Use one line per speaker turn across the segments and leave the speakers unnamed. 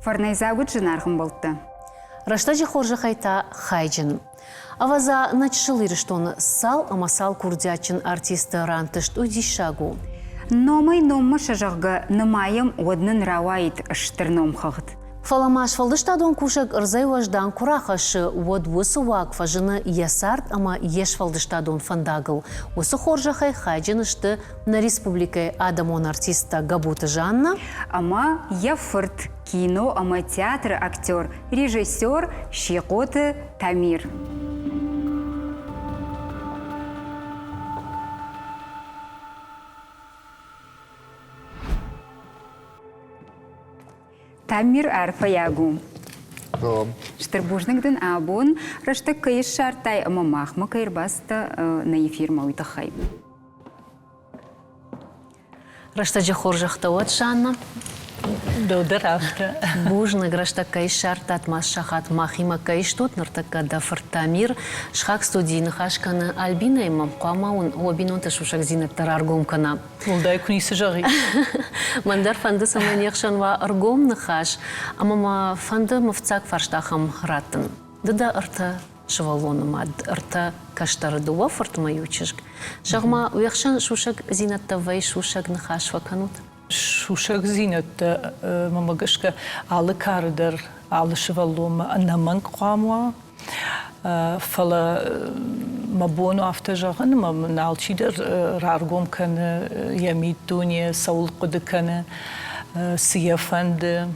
Фарнайзагут жинархым болтты.
Раштажи хоржы хайта хайджин. Аваза начшылырыштон сал амасал курдячин артисты рантышт удишагу.
Номай номма шажагы нымайым однын рауайт ыштырном хағыт.
Фаламаш фалдыштадон кушак ырзай важдан курахашы вот высы вакфа жыны ясарт, ама еш фалдыштадон фандагыл. Осы хоржы хай хайджинышты на республикай адамон артиста Габута Жанна.
Ама яфырт кино, ама театр, актер, режиссер Шиқоты Тамир. Тамир арфаягу. Штырбужныкдын абун, рашты кайыш шартай, ама махма кайырбасты на эфир мауитахай.
Раштажи хоржахта от Жанна.
Додыравты.
Бужны грашта кайыш шартат мас шахат махима кайыш тут нартака дафыр Тамир. Шхак студийны хашканы Альбина имам қуамауын обинонты шушак зинаттар аргомкана.
Улдай кунisi жағы.
Мандар фанды саманекшан ва аргомны хаш, амама фанды мыфцак фарштахам ратын. Дыда ырта шывалонымад, ырта каштары дуа фыртмаючышк. Шағма уяқшан шушак зинатта вай шушак нахаш ваканут.
Шушак зинатта мамагашка алы кардыр, алы шывалома наман қуамуа. Фала мабону автожағын, налчидыр раргом каны, ямид дуния, саул қуды каны, сияфанды.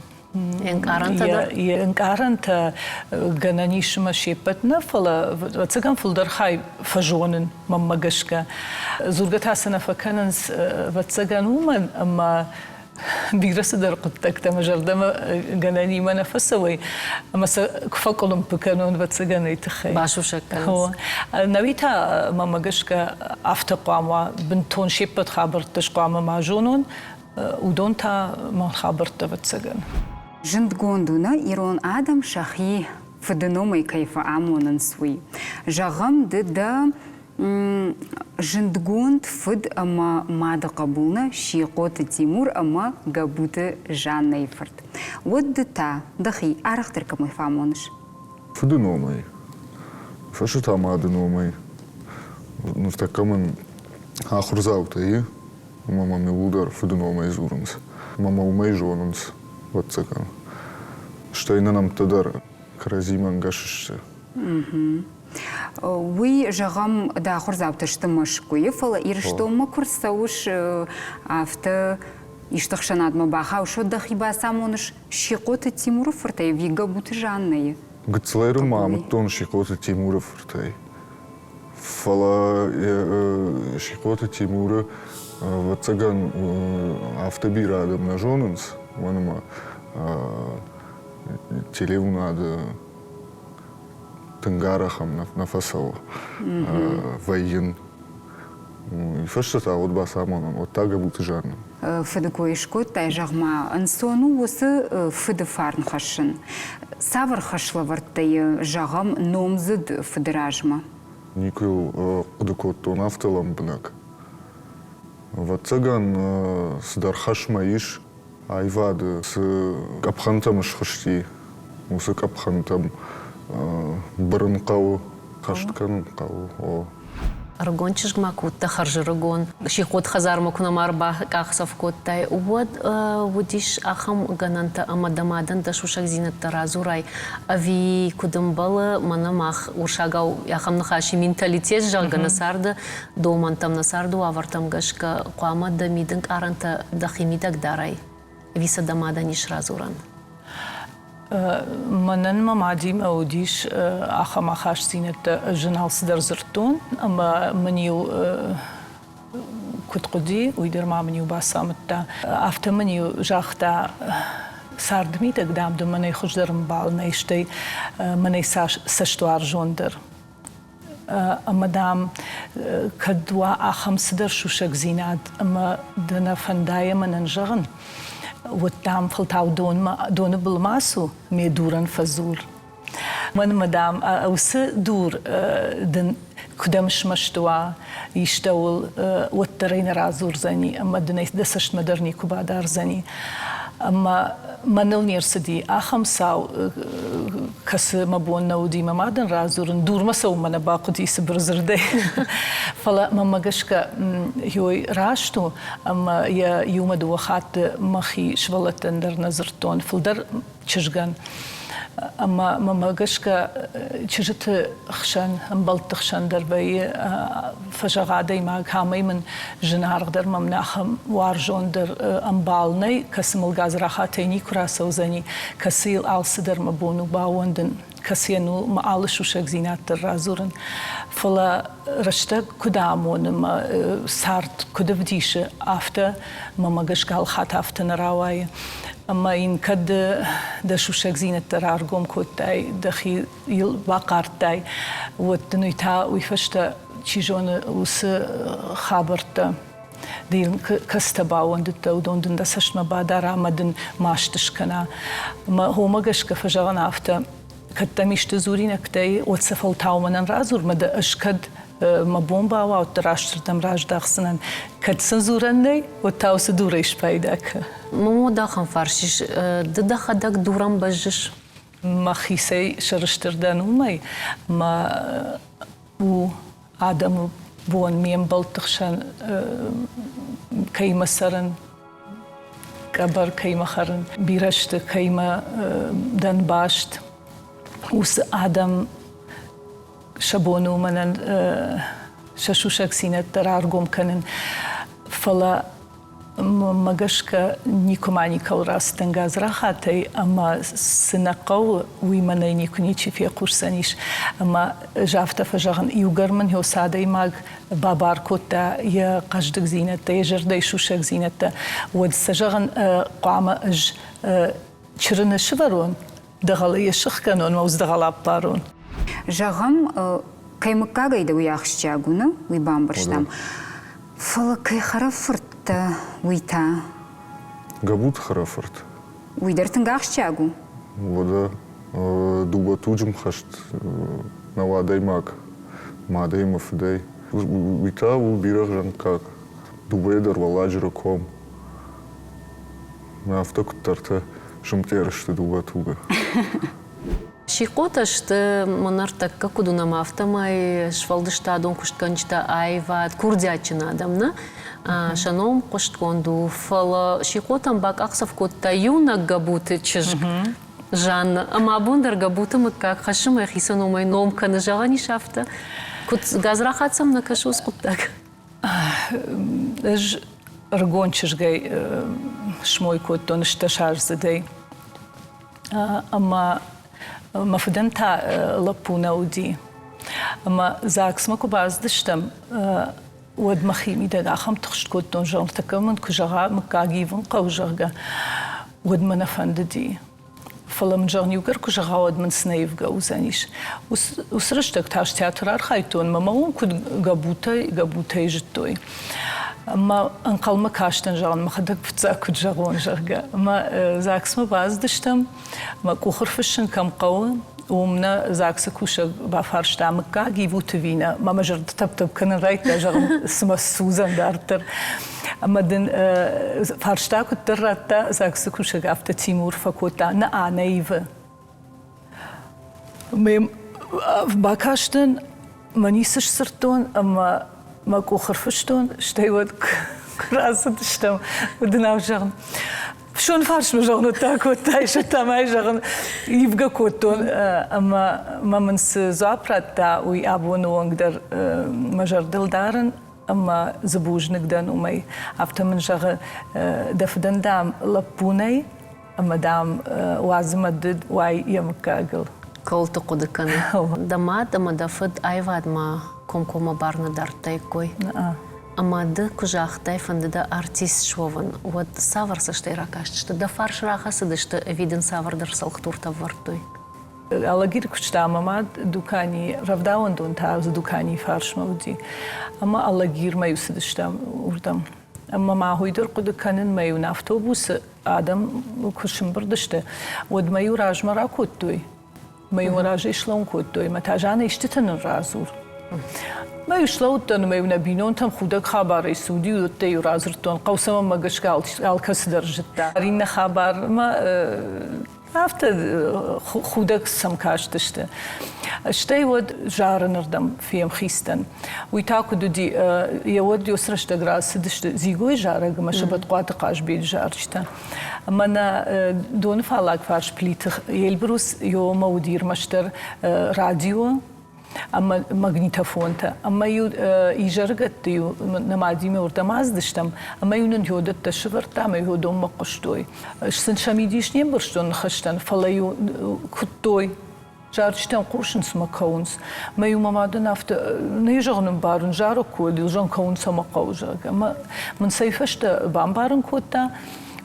Энкаранта гананишма шепатна фала вацаган фулдар хай фажонын маммагашка. Зургатасана факананс вацаган уман, ама биграсы дар құттакта мажардама ганани мана фасавай, ама кфаколым пыканон вацаган айтахай.
Башушак канс.
Навита маммагашка автоқама бинтон шепат хабыртыш қама мажонон, удон та мал хабырта вацаган.
Жындгондуна ирон адам шахи фадыномай кайфа амонын суй. Жағам дыда жындгонд фыд ама мады қабулна Шиқоты Тимур ама Габута Жанна ифырт. Вот дыта дахи арахтыр камай фамоныш.
Фадыномай. Фашыта мадыномай. Ну в такамын ахурзаутай. Мама милудар фадыномай зурынс. Мама умай жонынс. Вот цикан. Что и на нам тадар каразиман гашишься.
Вы жағам да хурзапты штымыш куефала, ир что ма курсауш авто иштахшанадма баха, шо дахиба самоныш Шиқоты Тимуров фыртай, вига Габута Жанна.
Гцлайры мамы тон Шиқоты Тимуров фыртай. Фала Шиқоты Тимура вот цыган автобира адам на жонынс. Ванама телеву надо тынгарахам на фасова воен. И фашта вот басамоном вот так Габута Жанна.
Фыдыкой шкот тай жағма ансону осы фыды фарн хашын. Савар хашлавартай жағам номзыд фыдыражма.
Никыл кудыкоттон автолам бынак. Вот цыган сдар хашмаиш. Айвады с капхантам шхышти, усы капхантам бұрын қау, қашткан қау.
Аргончиш гмакутта харжырыгон, Шиқот хазарма кунамар бақсав коттай. Вот водиш ахам гананта амадамадан да шушак зинатта разурай. Ави кудымбалы манамах уршагау яхам нахаши менталитет жага насарды, домантам насарду авартам гашка қуамада мидынг аранта дахимидак дарай. Виса дамада ниш разуран.
Манан мамадим аудиш ахамахаш зинатта жиналсы дарзыртун, ама маниу кутқуди, уйдырма маниу басамытта. Афта маниу жақта сардми тагдамды манай хуждарым бал найштай манай саштуар жондыр. Амадам кадва ахам сыдар шушак зинад, ама дана фандая манан жағын. Вот там фалтау доны булмасу ме дуран фазур. Ман мадам аусы дур дын кудамш маштуа иштаул вот тарейна разур зани, ама дынай дасашт мадерни кубадар зани. أما منل نيرسدي أخم ساو كس مبون نودي ما مادن رازورن دور مسو من باقدي سبرزردي فلا ما مجشك هوي راشتو أما يا يوم دو خات مخي شغلتن در نظرتون فلدر تشجعن أما ما مجشك تشجت خشان مبلت خشان دربي فجعادي ما كامي من جنار قدر ممنعهم وارجون در أمبالني كسم الغاز راحتيني كراسة وزني كسيل آلسدر مبونو باوندن كسينو ما آلشو شخزينات الرازورن فلا رشتك كدامون ما سارت كدفديش آفتا ما مجشك هالخات آفتا نراواي أما إن كد دشو شخزينة ترارقوم كوتاي دخي باقارتاي ودنويتا ويفشتا چیجون وس خابرتا دين كستباون دتا ودون دن دسش ما بادارا مدن ماشتش كنا ما هو مجش كفجران عفتا كتا مشت زورين كتاي وتصفل تاومن رازور مد اشكد ما بومبا وتراشتر تم راج داخسنن كد سنزورني وتاوس دوريش بايدك
مو داخن فرشش دخدك دوران بجش
ما خيسي شرشتر دانومي ما و آدم بون ميم بلتخشان كيما سرن كبر كيما خرن بيرشت كيما دن باشت وس آدم شبونو منن ششوشك سينة ترارقوم كنن فلا مجشك نيكوماني كوراس تنجاز راحتي أما سنقو ويمني نيكونيتشي في قرصانيش أما جافتا فجغن يوغر من هو سادي ماغ بابار كوتا يا قجدك زينتا يا جردي شوشك زينتا ود سجغن قامة أج چرن شبرون دغل يشخ كانون موز دغل أبارون
جغم كيمكا غيدا وياخشجاغونا ويبامبرشتام فلا كي خرفرت ويتا
Габут харафарт.
ويدرتن غاخشجاغو
Вода дуба туджим хашт навадай мак. Мадей мафдей. Вита убирах жанкак. Дуба едер валаджира ком. Нафта кутарта шумтерште дуба туга.
شيقوتش منارتك كودونا مافتماي شفالدشتا دون كشتكنجتا ايفات كوردياتشنا دمنا شانوم قشتكوندو فلا شيقوتم باك اقصف كوتا يونا غابوت تشج جان اما بوندر غابوت مكا خشم خيسنو ماي نوم كان جاغاني شافتا كنت غازراخاتسم نكشوس قطاك
اج رغونچش جاي شموي كوتو نشتشار زدي اما ما فدنتا لبونا ودي أما زاكس ما كوباز دشتم ود مخيمي دا خم تخشت كود دون جون تكمن كجرا مكاجيفن قوجرجا ود من فنددي فلم جون يوجر كجرا ود من سنيف جوزانيش وسرشتك تاش تياترار خايتون ما مون كود جابوتاي جتوي أما أنقل ما كاشتن جان ما خدك بتساكد جاغون جرجا أما زاكس ما باز دشتم ما كوخر فشن كم قوي ومنا زاكس كوشة بافارش تامكا جيبو تفينا ما مجرد تبتب كن رايت جاغن اسمه سوزان دارتر أما دن فارشتا كترتا زاكس كوشة قافت تيمور فكوتا نايفة ميم باكاشتن ما نيسش سرتون أما ما كوخر فشتون شتايود كراسة تشتم ودنا وجغن شون فارش مجغن تاكو تايش تاماي جغن يبقى كوتون اما ما منس زابراتا وي ابونو نقدر مجردل دارن اما زبوج نقدر ومي عفت من جغ دفدن دام لبوني اما دام وازمدد واي يمكاغل
كولتو قدكن دما دفد ايواد ما كوم بارنا دارتاي كوي أما ده كجاختاي فند артист шован вот савар саштай ракашчта да фарш рахасы дышты виден савар дырсалхтур тавартой
алагир кучта мама дукани равдаун дон таз дукани фарш мауди ама алагир маюсдышта урдам ама ма хойдер кудканын маюн автобус адам кушим бирдышты вот маю ражмара коттой маю раже шлон коттой матажаны иштитен разур ما يشلوتن ما ينبينون تم خودك خبر سعودي وتي رازرتون قوسما ما قشقال كسدر جدا رينا خبر ما عرفت خودك سمكاش تشته اشتي ود جار نردم فيهم خيستن ويتاكدو دي يود يسرش تقراس دشت زيغوي جارق ما شبت قوات قاش بيت جارشتا اما انا دون فعلاك فارش بليت يلبروس يو مودير مشتر راديو اما ماغنيتافونتا اما يو يجرقت يو نماديمه ورتماز دشتم اما يونن يودت تشفرتا ما يودم مقشتوي شسن شميديش نيم برشتون خشتن فلايو كتوي جارشتن قوشن سما كونس ما يو مامادن افت نيجغن بارن جارو كود يلجن كونس ما قوجا اما من سيفشت بامبارن كوتا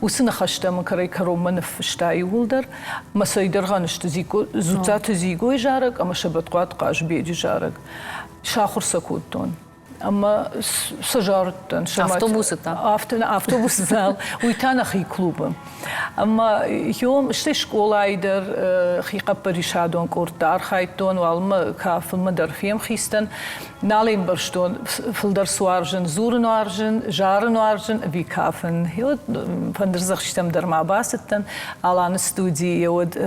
وسنا خشتا من كري كرو منف شتاي ولدر ما سيدر غانشت زيكو زوتات زيكو جارك اما شبت قوات قاش بيجي جارك شاخر سكوتون اما سجارتن автобус зал ويتانا خي كلوب اما يوم شتي شكولا يدر خي قبريشادون كورتار خايتون والما كافل مدر فيم خيستن نالين برشتون فلدر سوارجن زورن وارجن جارن وارجن في كافن هيود فندرزخ شتم در ما باستن على استودي يود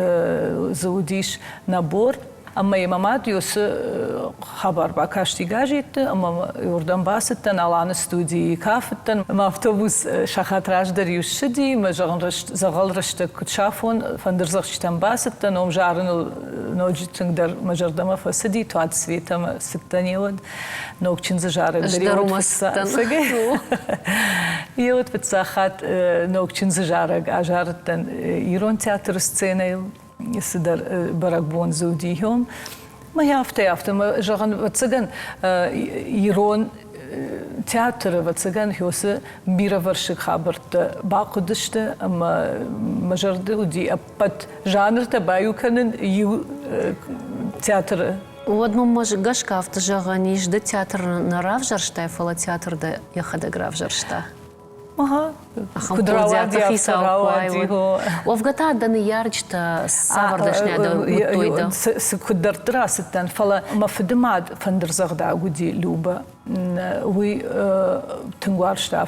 زوديش نابور اما يمامات يوس خبر باكاشتي جاجيت اما يوردن باستن على استودي كافتن ما автобус شخاطراج در يشدي ما زغل رشت كتشافون فندرزخ شتم باستن ام جارن نوجتن در مجردما فسدي توات سويتم ستن يود نوكچن زجار در يود يود بتساخات نوكچن زجار اجارتن يرون تياتر سценой يصدر برقبون زوديهم ما يافته ما جغن وتسجن يرون تياتر وتسجن هوس بيرا ورشك خبرت باقدشت اما مجرد ودي ابت جانر تبايو كنن يو تياتر
ود مش قشكا في جغنيش ده تياتر نراف جرشتا فلا تياتر ده يخد غراف جرشتا
Ага, кудравади авторавади го.
Овгата да не ярчта савардашня да гутойда.
С кудартрассеттан фала мафдмад фандерзагда гуди люба. وي تنوار شتا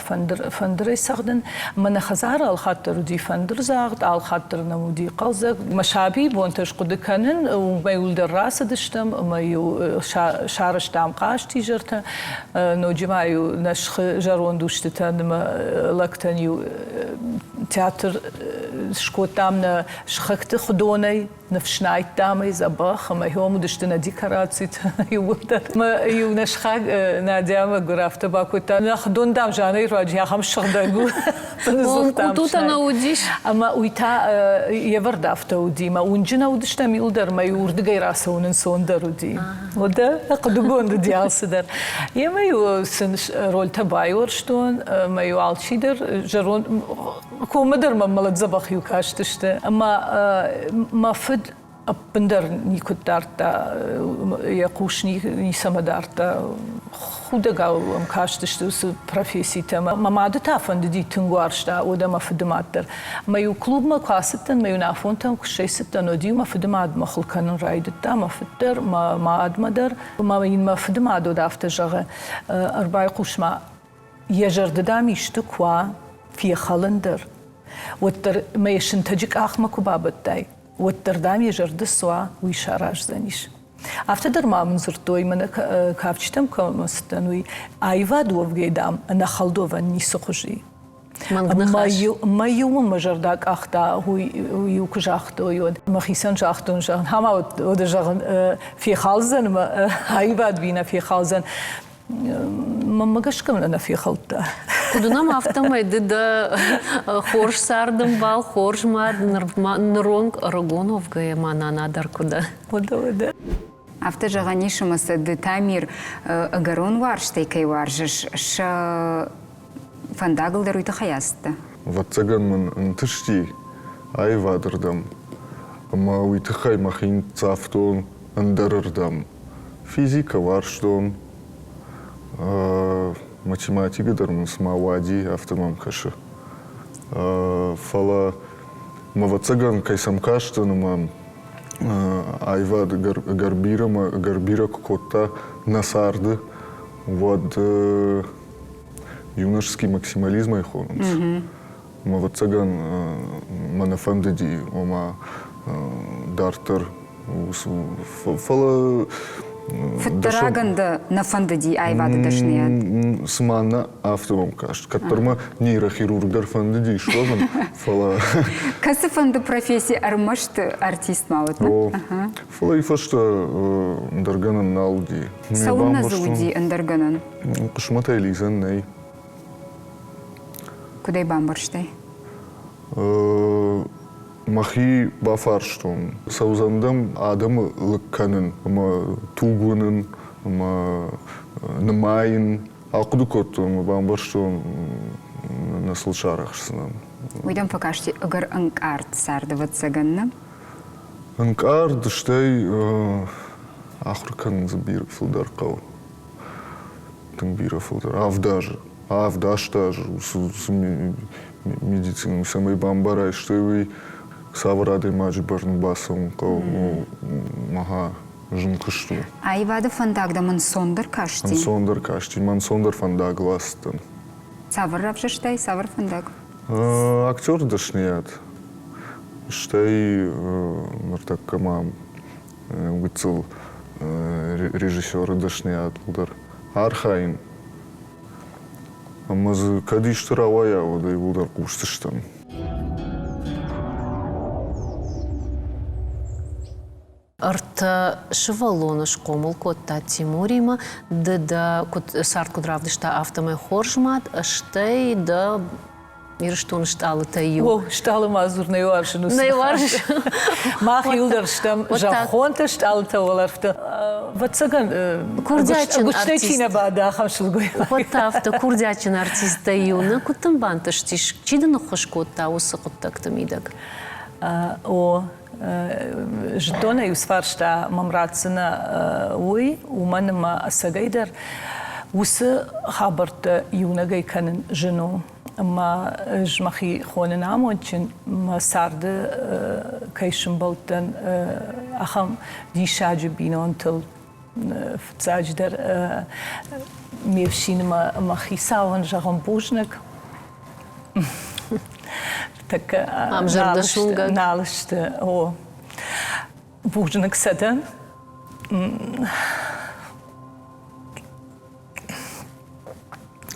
فندر يسخدن من خزار الخاطر دي فندر زاغد على خاطر نمودي قلزق مشابي بونتش قد كانن وما يولد الراس دشتم ما يو شارش تام قاش تيجرت نو جمايو نشخ جرون دوشتن ما لكتن يو تياتر شكوتامنا شخكت خدوني نفشنايت تامي زباخ ما يوم دشتنا ديكاراتسيت يودر ما يو نشخاق ناديما غرافت باكوتا ناخدون دام جاني راجي خم شغدغو
وتوتا نوديش
اما ويتا يبردافتا ودي ما ونجنا ودشتا ميلدر ما يورد غيراسون سوندر ودي ودا قدغون دي الصدر يما يو سن رول تبايور شتون ما يو الشيدر جرون كومدر مملت زبخ يو كاشتشت اما ما فد بندر نيكوتارتا يقوشني نيسمدارتا خودگاو ام کاشتشت اس پروفیسی تما ما مادتا فند دی تنگوارشتا و دما فدماتر ما یو کلوب ما کاستن ما یو نافونتن کشیستن و دی ما فدماد ما خلکنن رایدتا ما فتر ما ادمدر ما ین ما فدماد و دافت جغه اربای قوش ما يجرد داميشتو كوا في خلندر وتر ما يشنتجك اخما كبابتاي وتر دام يجرد السوا ويشاراج زنيش افتدر ما منزرتوي من كافشتم كمستنوي ايوا دوفغيدام انا خلدو وني سخجي ما يوم مجردك اختا هو يوك جاختو يود ما خيسن جاختون جان هما ود جان في خالزن ما ايوا بينا في خالزن ما قشكم لنا في خلطة
كدنا ما أفتم يدد خورش ساردم بال خورش ما نرونك رجونوف جاي ما نادر كده
وده
أفتى جغانيش مسد تامير أجرون وارشتي كي وارجش ش فنداغل دروي تخياسته
واتسجن من انتشتي أي وادردم أما ويتخي مخين تصافتون اندرردم فيزيكا وارشتون математика дармын смавади автомам кашы. Фала мавацаган кайсам каштан ма айвады гарбира котта насарды вот юношеский максимализм айхонумс. Ма вот цаган манафандеди ома дартер фала
Фаттераганда на фандади айвады дашният.
смана автомом кашт, которма нейрохирургдар фандеди шлоган фала.
Касы фанды профессии армашт артист мават.
Фала и фашта дарганан налди.
Сауна зауди андарганан.
Кушмата элизан ней.
Кудай бамбарштай?
Махи бафарштон. Саузандам адам лыкканын, ама тугунын, ама намайын. Акудукот бамбарштон наслышарахшсынан.
Уйдам покажите, агар анкарт сардават саганна.
Анкарт штай ахрукан забир филдаркау. Тангбира филдар. Авдаш даже. Медицину самой бамбарай, что вы саврады маджи барнбасом, кау мага жункашту.
Айвады фандагда ман сондар кашти.
Ман сондар фандаг ластан.
Савр равжаштай, савр фандаг.
Актер дашният. Штай мартак камам выцел режиссера дашният удар. Архаин. Амаз кадиш таравая вода и удар куштыштан.
Арта швалоныш комыл котта Тимурима, да кот сарт кудравдышта автомай хоржмат, штай да ирштун шталы таю.
О, шталы мазур на юаршину.
На юарш.
Мах юлдар штам жахонта шталы таваларфта. Вот цаган.
Курдячин артист.
Гучтечина бада хамшилгой.
Вот авто курдячин артист таю. На кутам банташтиш. Чидан хош котта усы коттак тамидак.
О, ждона юсфаршта мамрацина уй уманма сагайдар усы хабарта юнагай канен жену. ما جمخي خونن عمونشن ما سرد كيشن بلتن أخم دي شاج بينون تل فتاج در ميفشين ما خيساون جاهم بوجنك تك نالشت هو بوجنك سدن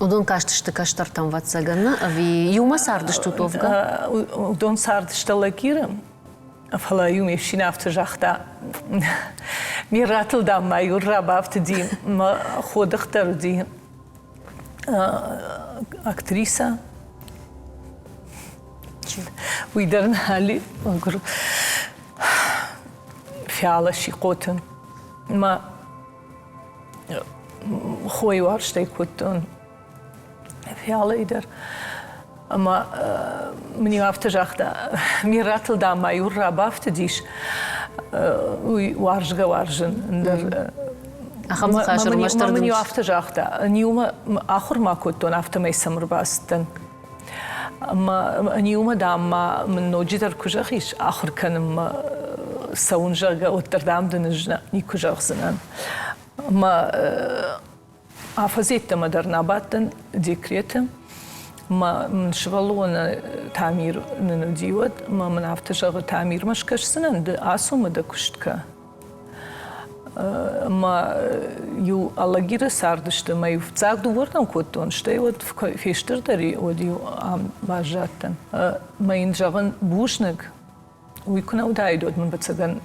Удон каштышты каштартан ватсаганна, ави юма сардышты товга?
Удон сардышты лагирым. Фала юме фшинафты жахта. Ми ратылдам ма юрра бафты дим. Ма ходыхтар ди. Актриса. Уйдарн хали. Фиала шикотын. Ма хой варштай коттон. فيها إدر أما مني أفتجاخدا ميراتل دا ما يورا بافتديش وارجن ندر
أخم خاشر مشتر
مني أفتجاخدا نيوم آخر ما كنتون أفت ما يسمر باستن أما نيوم دا ما من نوجدر كجاخيش آخر كان سونجا وتردام دنجنا نيكجاخ زنان ما أفزيت ما درنا باتن ديكريتم ما من شغلونا تعمير ننديود ما من أفتشغل تعمير مش كش سنند آسو مدا كشتكا ما يو الله جيرة ساردشت ما يفتزاق دوورتن كوتون شتى ود فيشتر دري وديو عم باجاتن ما ينجغن بوشنك ويكون أودايدود من بتسجن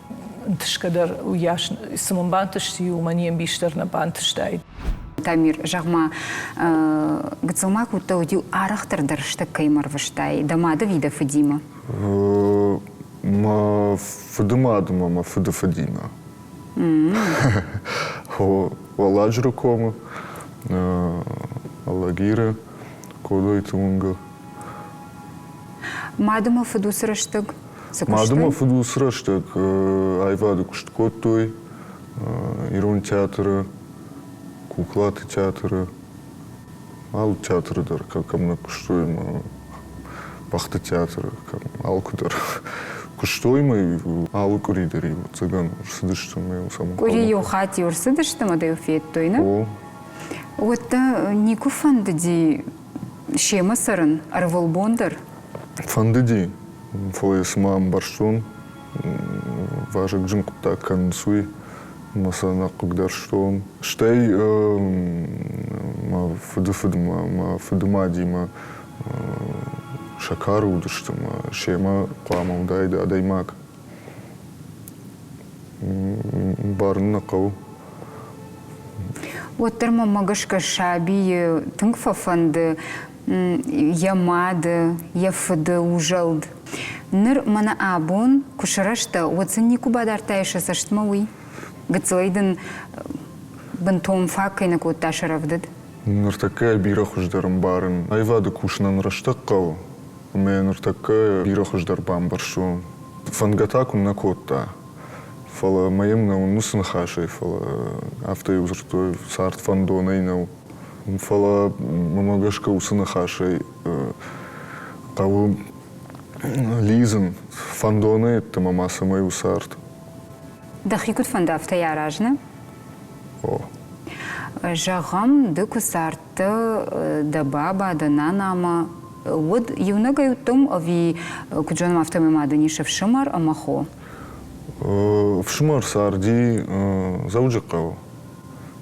انتشكدر وياش اسمهم بانتشتي ومانيم بيشتر نبانتشتايد
Тамир, жағма гыцылма кутта удил арахтырдыр штык каймарвыштай. Дамады вида Фадима?
Ма фадымадыма, ма фадыфадина. Валаджры комы, алагиры, кодой тунга.
Мадыма фадусыра штык?
Мадыма фадусыра штык, айвады кушткоттой, ирун театры, куклаты театры, ал театры дар, как мы куштуем, бахты театры, ал кудар, куштоймы, алы куридери, цыган, сидыштым, саму.
Курию хати урсыдыштым, да уфет тойна?
О,
Вот нику фандыди шема сарын, арволбондыр.
фандыди, фоес мам барштон, важек джинкутта канцуй, масана кугдарштон. Штей, ма фыдымади, ма шакару удыштым, шема куама удайды адаймак. Барны кау.
Вот термо магашка шаби, тыңфа фанды, ямады, яфыды ужалд. Ныр мана абон кушарашта, отсын нику бадартай саштмауи. Гыцлайдын бынтом факайна кутта шаравдыд.
Ныртакая бира хуждарым барын. Айвады кушнан раштак кау. Мен ныртакая бира хуждар бам баршу. Фангатакун на котта. Фала моем на унусын хашей, фала авто узртой сарт фандонай нау. Фала мамагашка усына хашей. Каву лизен фандонай это мамаса мой усарт.
Дахикут фанда авто яражна.
О.
Жағам ды кусарты да баба, да нанама. Вот юнага ютум ави куджаным автомемады нишев шымар амахо.
В шмар сарди заужакав.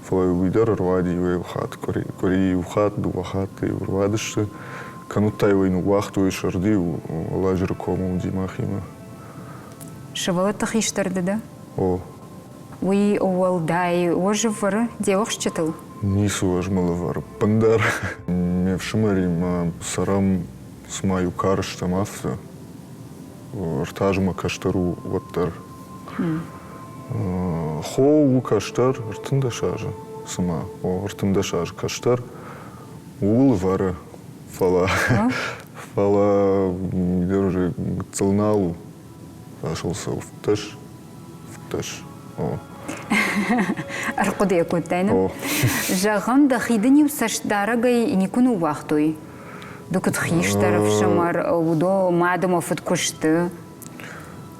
Флай уйдар рвади вхат кори вхат ду вхат и рвадиште. Канутай войну вахту и шарди лажер кому димахима.
Шавала тахиштарды да?
О.
Уи уалдай оживар девах считал.
Нису ажмалавар пандар. Ме в шмари ма сарам смаю карштам авто. Ртажма каштару ваттар. Хоу каштар ртында шажа сама. О ртында шажа каштар. Ул вара фала. Фала держи целналу. Пошелся в таш. О.
Арқуды екуттайны.
О.
Жағам да хидыни усаш дарагай никуну вахтуй. Докат хиштаров шамар удо мадамов откушты.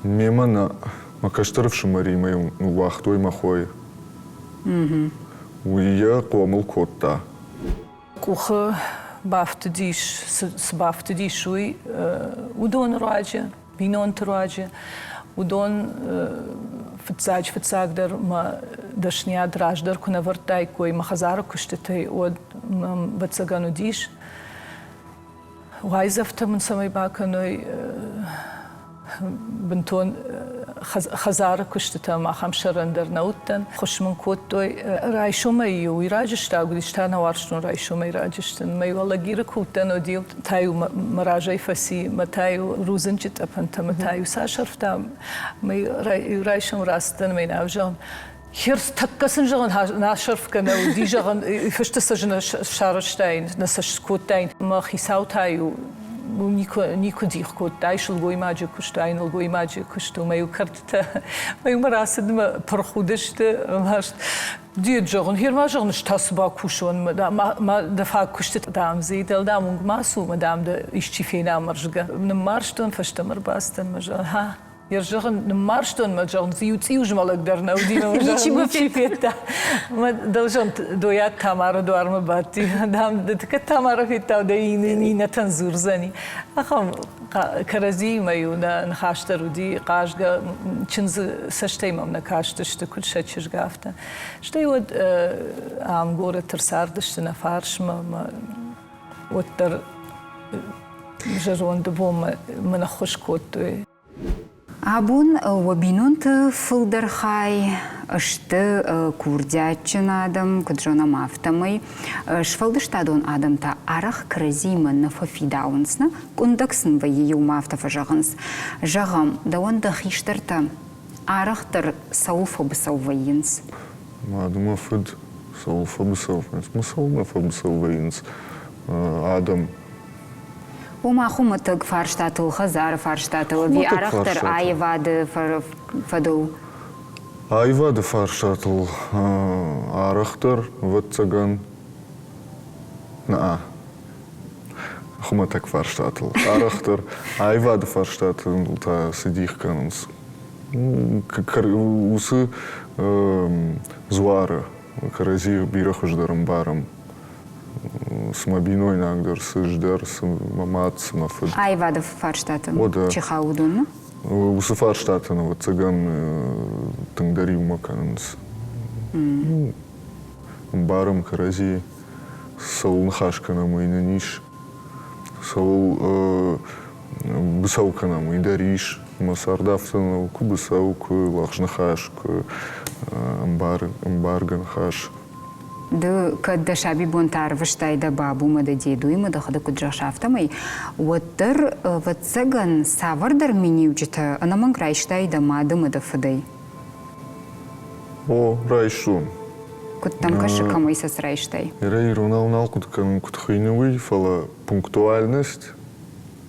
Мемана макаштаров шамари мою вахтой махой. Уия комыл котта.
Кухы бафтыдиш, сбафтыдишуй, удон раджа, бинон раджа, удон фцагдар ма дашняд раждар куна вартай кой махазара куштетай од бацагану диш. Вайзавта мен самай баканой бентон хазара куштета махам шарандар наутан хошман коттой райшумай ю иражишта гудиштана варшну райшумай раджиштан май вала гира кутан одил таю маражай фаси матаю рузанчит апанта матаю сашарфта май райшум растан май навжам Херс таккасын жаған нашарф кана ди жаған фештеса жана шарштайн насаш коттайн ма хисау таю нико дих коттай шулгой маджи куштайн лгой маджи кушту маю картта маю марасид ма пархудеште маш ди жаған хер ма жаған штасба кушон ма дафа куштет дам зидел дам масу мадам да ишчифена маржга марштон фештамар бастан мажа ха Ержаган марштон маджан зиуци малак дарна удина
Ничего
фета. Ма должен доят тамара дуарма бати. Дам датка тамара фета да и на танзурзани. Ахам карази маю на хаштаруди кажга чинз саштеймам на кашташта кул шачиргафта. Что и вот ам горе терсардашта на фаршма вот тер жарон дбом мана хошкоттой.
Абун вабинунт фылдархай, ашты курдячын адам, куджонам автомай, шфалдыштадон адамта арах кразима на фафидаунсна, кундаксын вайеюм автофа жағынс. Жағам, да он да хиштарта арахтар сауфа бысау вайынс.
Мадума фыд сауфа бысау вайынс. Масаума фа бысау вайынс. Адам.
Умаху мытык фарштатыл, хазар фарштатыл, ви арахтар айвады фадыл.
Айвады фарштатыл, арахтар ватцаган. Хма так фарштатл. Арахтер айвад фарштатл та сидих канунс. Усы зуары. Карази бирах ждарам барам. С мобиной нагдер, с ждар, с мамат, с мафад.
Айвадов фарштатен.
О, да.
Чихаудун.
Усы фарштатен, вот цыган тангдарив маканунс. Барам карази салунхашкана мойна ниш. Сал бысаукана мойда риш. Масардафтана кубысаук лахшнахашк. Амбарганхаш.
Да когда шаби бунтар выштай да бабу мы да деду и мы да хода куджа шафтамай. Уаттар вот цыган савардар мини учита, а наман крайштай да мады мы да фадай.
О, райшу.
Кут там каши камай сас райштай.
Ирей рунал кут хойнуй фала пунктуальность.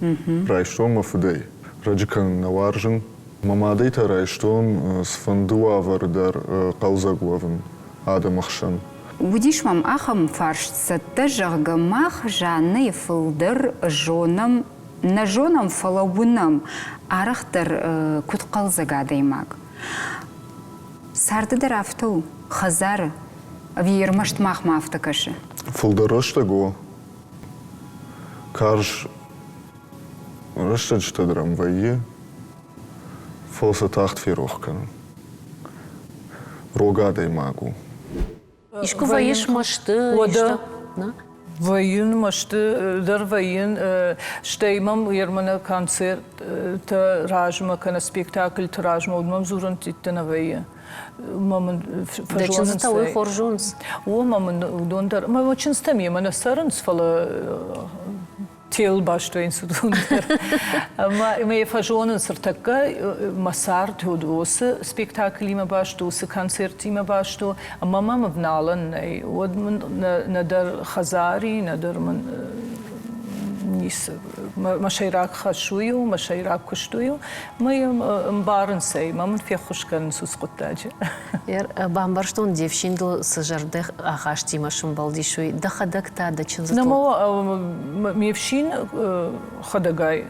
Райшу мафдей. Раджикан наваржен. Мамадей та райштон с фандуавардар калзагуавен адамахшан.
Удиш мам ахам фарш сатта жагамах жанны фылдыр жонам на жонам фалауынам арахтар кут калзагадаймак. Сардыдар авту хазар вирмашт махма автакаши.
Фылдырышта го. Карш рыштачта драмвайе. Фолса тахт фирохкан. Рогадай магу.
Ишку воиш машты,
Ода.
да?
Войн машты, дар войн, штеймам ермана концерт, та ражма кана спектакль, та ражма удмам зуран титтана войн. Мамын
Дачын затауы хоржунс.
О, мамын дондар, ма очень стами, мана сарынс фала тел баштойн судундар. Ма фажонын сыртакка масар тудосы спектакль има баштосы, концерт има башто, а мамам вналан, од надар хазари, надар ман нис машайрак хашую, машайрак куштую, мы мбарын сей, мамын фехушкан сусқуттаджи.
Бамбарштон девшиндл сажардых ахаш тимашым балдишуй, да хадакта, да чын затауы.
Намо мевшин хадагай,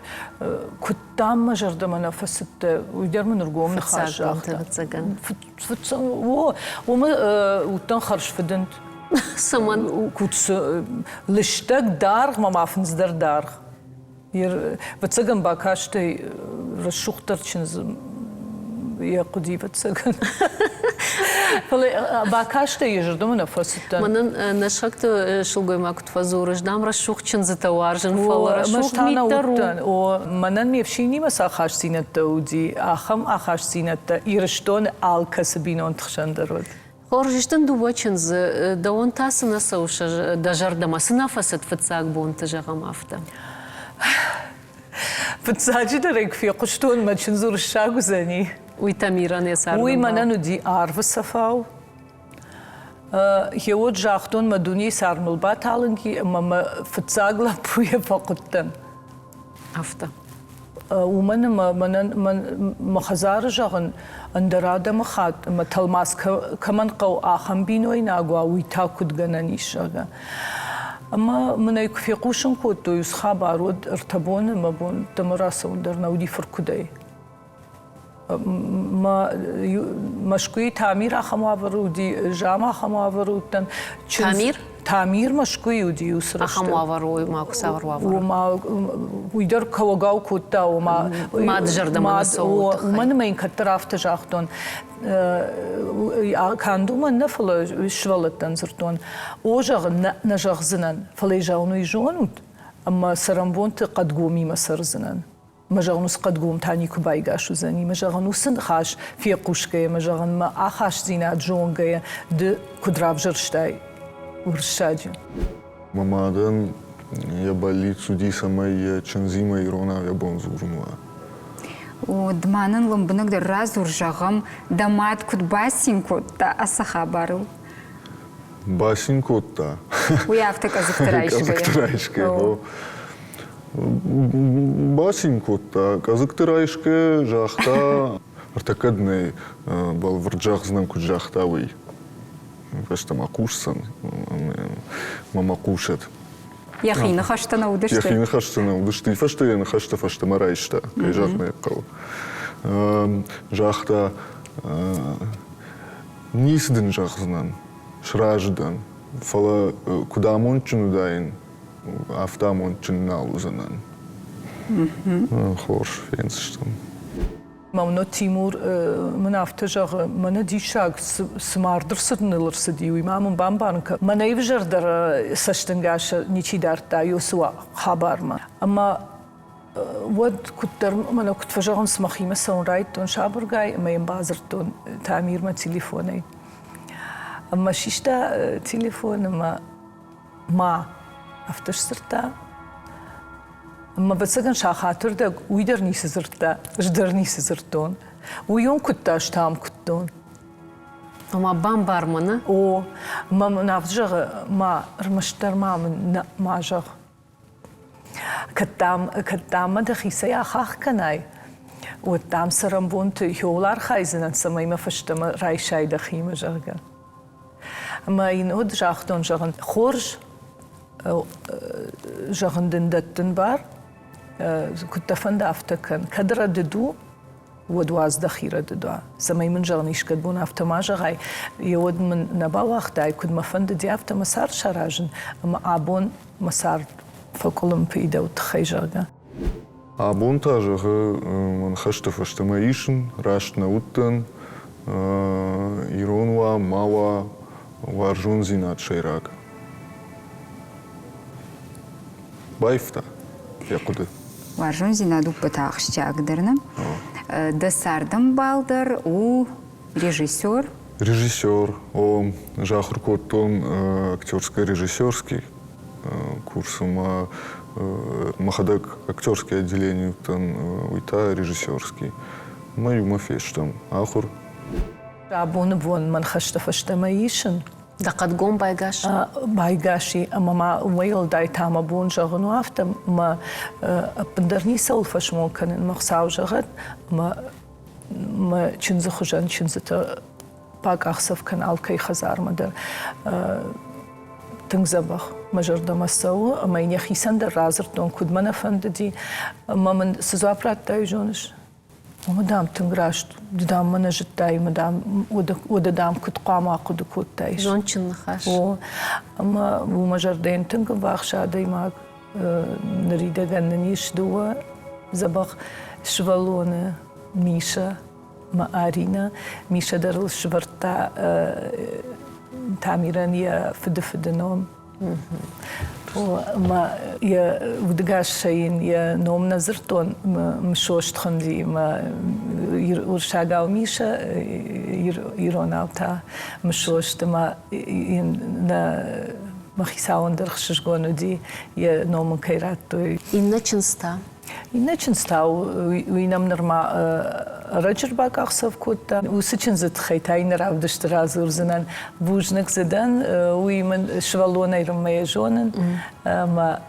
куттам мажардамана фасытты, уйдерман ургом нахашахта. О, мы уттан харш фидент.
Саман.
Кутс лиштак дарг, мамафнс дар дарг. Вацаган бакаштай расшухтар чинз я куди вацаган. Бакаштай ежердомана фасытта.
Манан нашакты шулгой макут фазуры, ждам расшух чинз затауаржын фала расшух миттару.
О, манан мевшини мас ахаш синатта уди, ахам ахаш синатта, ирштон алка сабинон тхшандарод.
Хоржиштан дубачынз, да он тасы насауша, да жардама, сынафасат фыцак бон тажагам афта.
Фыцаджи да рекфи, куштон мачынзур шагу зани.
Уй тамиран ясар.
Уй манан уди арва сафау. Хеот жахтон мадуни сарнул баталынки, мама фыцагла пуя факуттан.
Афта.
ومن مخزار جهن اندراده مخات متلماس كمان قو آخم بينوي ناقوا ويتاكد جنانيش أجا أما من يكفيقوشن كوتو يسخاب عرود ارتبون ما بون تمراسة ودرنا ودي فركودي ما مشكوي تعمير آخم عبرودي جامع آخم عبرودن
تعمير؟
تعمير مشكوي ودي يسرشت
آخم عبرودي ماكو ساور عبرودي
وما ويدر كوغاو كوتا وما
ما دجردم الصوت
ومن ما ينكتراف تجاختون كاندو من نفل شولتن زرتون اوجغ نجغ زنن فليجاونو يجونود اما سرمبون قد قومي مسر زنن مجاونوس قد قوم تاني كبايغاشو زني مجاونوس خاش في قوشكي مجاون ما اخاش زينات جونغي د كدراف جرشتاي ورشاجي
Мамадан я болицу ди самая чанзима ирона я бонзурмуа.
Дманын лымбынық да раз уржағым дамат кут басинкотта асаха барыл.
Басинкотта.
Уявты казықтырайшығы.
Казықтырайшығы. Басинкотта. Казықтырайшығы жақта артакадный был врджақ знам кут жақтавый. Ваш там акушсан, мама кушает.
Яхина хаштана удышты.
Яхина хаштана удышты. Фашты хашта фашта марайшта. Кайжахна кау. Жахта нисден жахзнан. Шраждан. Фала куда мончуну дайн. Афта мончун наузанан. Хорш фенстам.
Мамно Тимур من افتجاغ من دیشاگ سماردر سد نلر سدیوی مامون بامبانک من ایوجر در سشتنگاش نیچی دارتا یوسوا خبر ما اما ود كنت من كنت فجأة سمخي مثلا رايتون شابر جاي ما ينبازرتون تعمير ما تليفوني اما شيشتا تليفون ما افتش سرتا اما بتسكن شاخاتر ده ويدرني سزرتا جدرني سزرتون ويوم كنت اشتام كنتون
اما بامبار منه
او ما نافجغ ما رمشتر ما من ما جغ كتام دخي سيا خاخ كناي وتام سرم بونت يولار خايزن سمي ما فشتم راي شاي دخي مجرغ اما ينود جاختون جغن خورج جغن دندتن بار كنت فند افتكن كدر ددو ودواز دخيرة ددوا سمي من جغنيش كدبون افتا ما جغاي يود من نبا وقتاي كد ما فند دي افتا مسار شراجن اما ابون مسار فكلم بيدا وتخي جغا
ابون تاجغ من خشت فشتمايشن راشت نوتن ايرونوا ماوا وارجون زينات شيراك بايفتا يقود
وارجون زينادو بتاخشاك درنا دسардым балдыр у режиссер.
Режиссер. Он Жахур Коттон актерско-режиссерский курс. Махадак актерский отделение там уйта режиссерский. Мою мафештам Ахур.
رابون بون من خشت فشتمايشن
دقت قوم بايقاش
بايقاشي اما ما ويل داي تاما بون جغنو افتا ما بندرني سولفش ممكن مخساو جغد ما چنز خجان چنز تا باق اخصف كان الكي خزار مدر تنزبخ مجر دمسو اما این یخیسن در رازر دون کد من فند دی اما من سزوابرات داي جونش ومدام تنقراشت دام من جتاي مدام ودام كنت قاما قد كوتاي
جون چنخاش
اما ومجردين تنق باخشا ديما نريد غننيش دوا زبخ شفالون ميشا ما ارينا ميشا در الشبرتا تعميران يا فد نوم وما يا ودقاش شيء يا نوم نزرتون مشوش تخندي ما يرشاقاو ميشا يرونا وتا مشوش تما ما خيساون درخشش قونو دي يا نوم كيراتو
إننا چنستا
إننا стау وينام نرما رجل باك أخصف كوتا وسچن زت خيتاين رافدش ترازور زنان بوجنك زدان ويمن شوالونا يرمى يجونن ما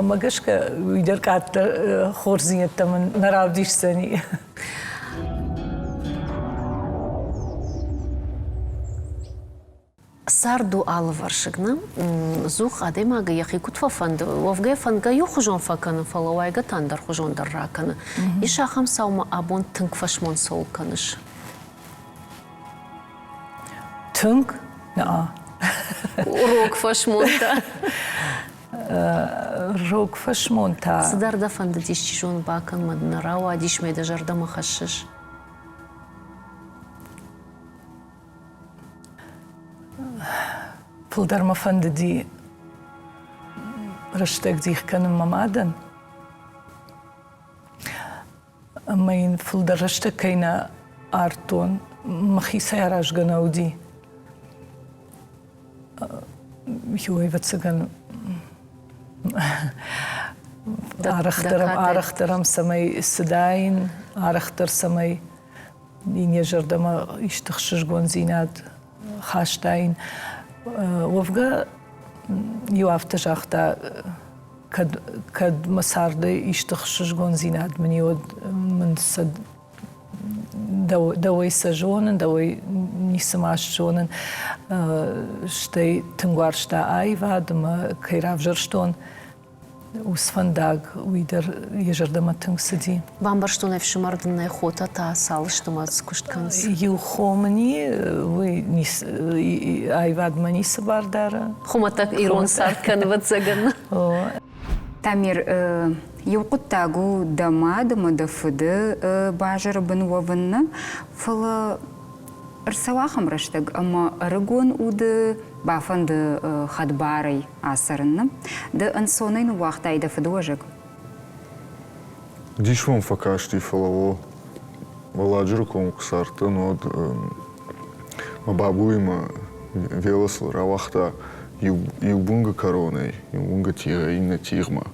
مقشك ويدر كات خورزية تمن نرافدش سني
ساردو алваршигна зух адемага яхи кутфа фанд вовге фанга юхжон факана фалавайга тандар хужон дарракана иша хам саума абон тынк фашмон соуканыш
تنك نا
рок фашмонта
روك فشمونتا
сдар да фанд дишчижон бакан маднарава дишмеда жарда махашш
فلدر ما فند دي رشتك ديخ كان ممادن اما ين فلدر رشتك كينا ارتون مخي سيراش غناودي يوي بتسغن ارخترم سمي السداين ارختر سمي ين يجردما يشتخشش غون زيناد خاشتاين وفقا يوافت جاختا كد مسار دي يشتخشش غون زيناد من يود من سد دوي سجون دوي нисамаш шонен штей тынгваршта айвад ма кайравжерштон усфандаг уйдер ежердама тынгсыди.
Бамбарштон эфшимардынай хота та салыштыма скуштканс.
Юхомни вы нис айвад маниса бардара.
Хуматак ирон сарткан вацаган.
Тамир юқуттагу дамадыма дафыды бажыр бын вавынна фала ырсавахам раштаг, ама рыгон уды бафанды хадбарай асарынна да ансонайну вахтай дафыды ожак.
Дишвам факашти фалаво валаджыр конкурсарты, но ма бабуйма велосл равахта юбунга короной, юбунга тига инна тигма.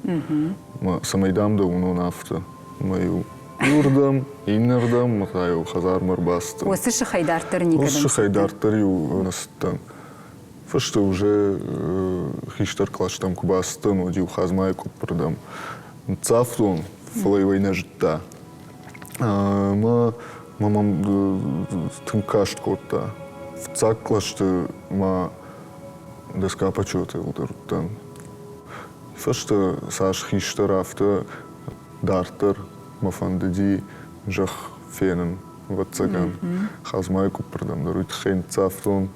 Ма самайдам да уно нафта. Ма юрдам, иннердам, ма таю хазар марбасты.
Осы шахайдартыр никадам.
Осы шахайдартыр ю настан. Фашты уже хиштар клаштам кубасты, но дил хазмай купырдам. Цафтун фалайвай нажта. Ма мамам тымкашт котта. В цак клашты ма доска почеты улдырттан. Фашты саш хиштар афта дартыр мафандыди жах фенен ватсаган. Хазмай купырдам даруйт хейн цафтун.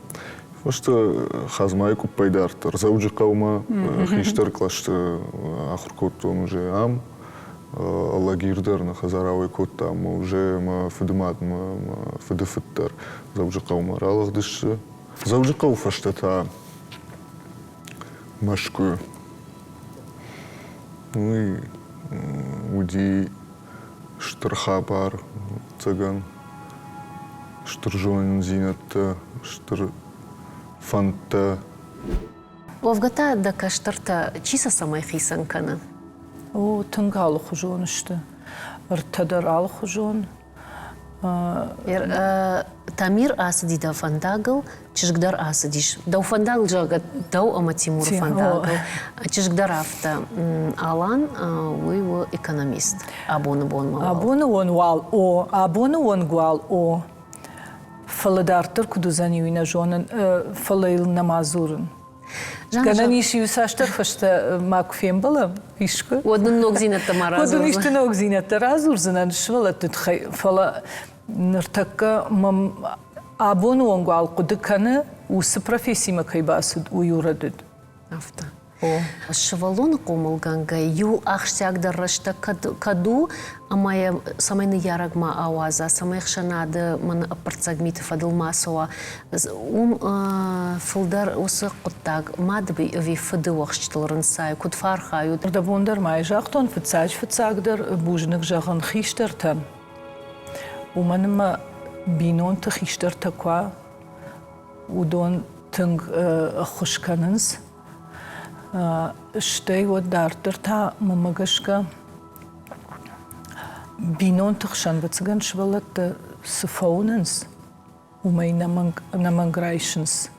Фашты хазмай куппай дартыр. Зауджи каума хиштар клашты ахуркоттун уже ам. Аллагирдар на хазаравай котта, ма уже ма фыдымад, ма фыдыфыттар. Зауджи каума ралах дышты. Зауджи кау фашты та машкую. Ну и уди штырха бар, цаган, штыржон зинатта, штыр фанта.
Овгата да каштарта чиса самай хисанкана?
О, тынгал хужон işte. Ыртадар ал хужон.
Тамир асыди да фандагыл, чижгдар асыдиш. Да фандагыл жага дау ама Тимур фандагыл. Чижгдар афта алан уйу экономист. Абоны бон мал.
Абоны он вал о, абоны он гвал о. Фаладартыр кудузани уйна жонын фалайл намазурын. Ганан иши юсаштар фашта макфем было ишку.
Одын ногзинатта маразур.
Одын ишты ногзинатта разурзынан швала тутхай фала ныртакка мам абоны он гвал кудыканы усы профессима кайбасуд уюрадыд.
Афта. Шывалон комылганга юл ахштягдар рашта каду амая самайны ярагма ауаза, самай хшанады маны апарцагмиты фадылмасуа. Фылдар осы құттаг мадыбы өви фыды уақштылырын сай, кудфархаю.
Да бондар май жақтон фыцагдар бужнық жағын хиштартан. Уманыма бинон ты хиштарта ква удон тынг хушканынс. Штей вот дартыр та мамагашка бинон тахшан бацган швалат сфауненс умай наманграйшенс.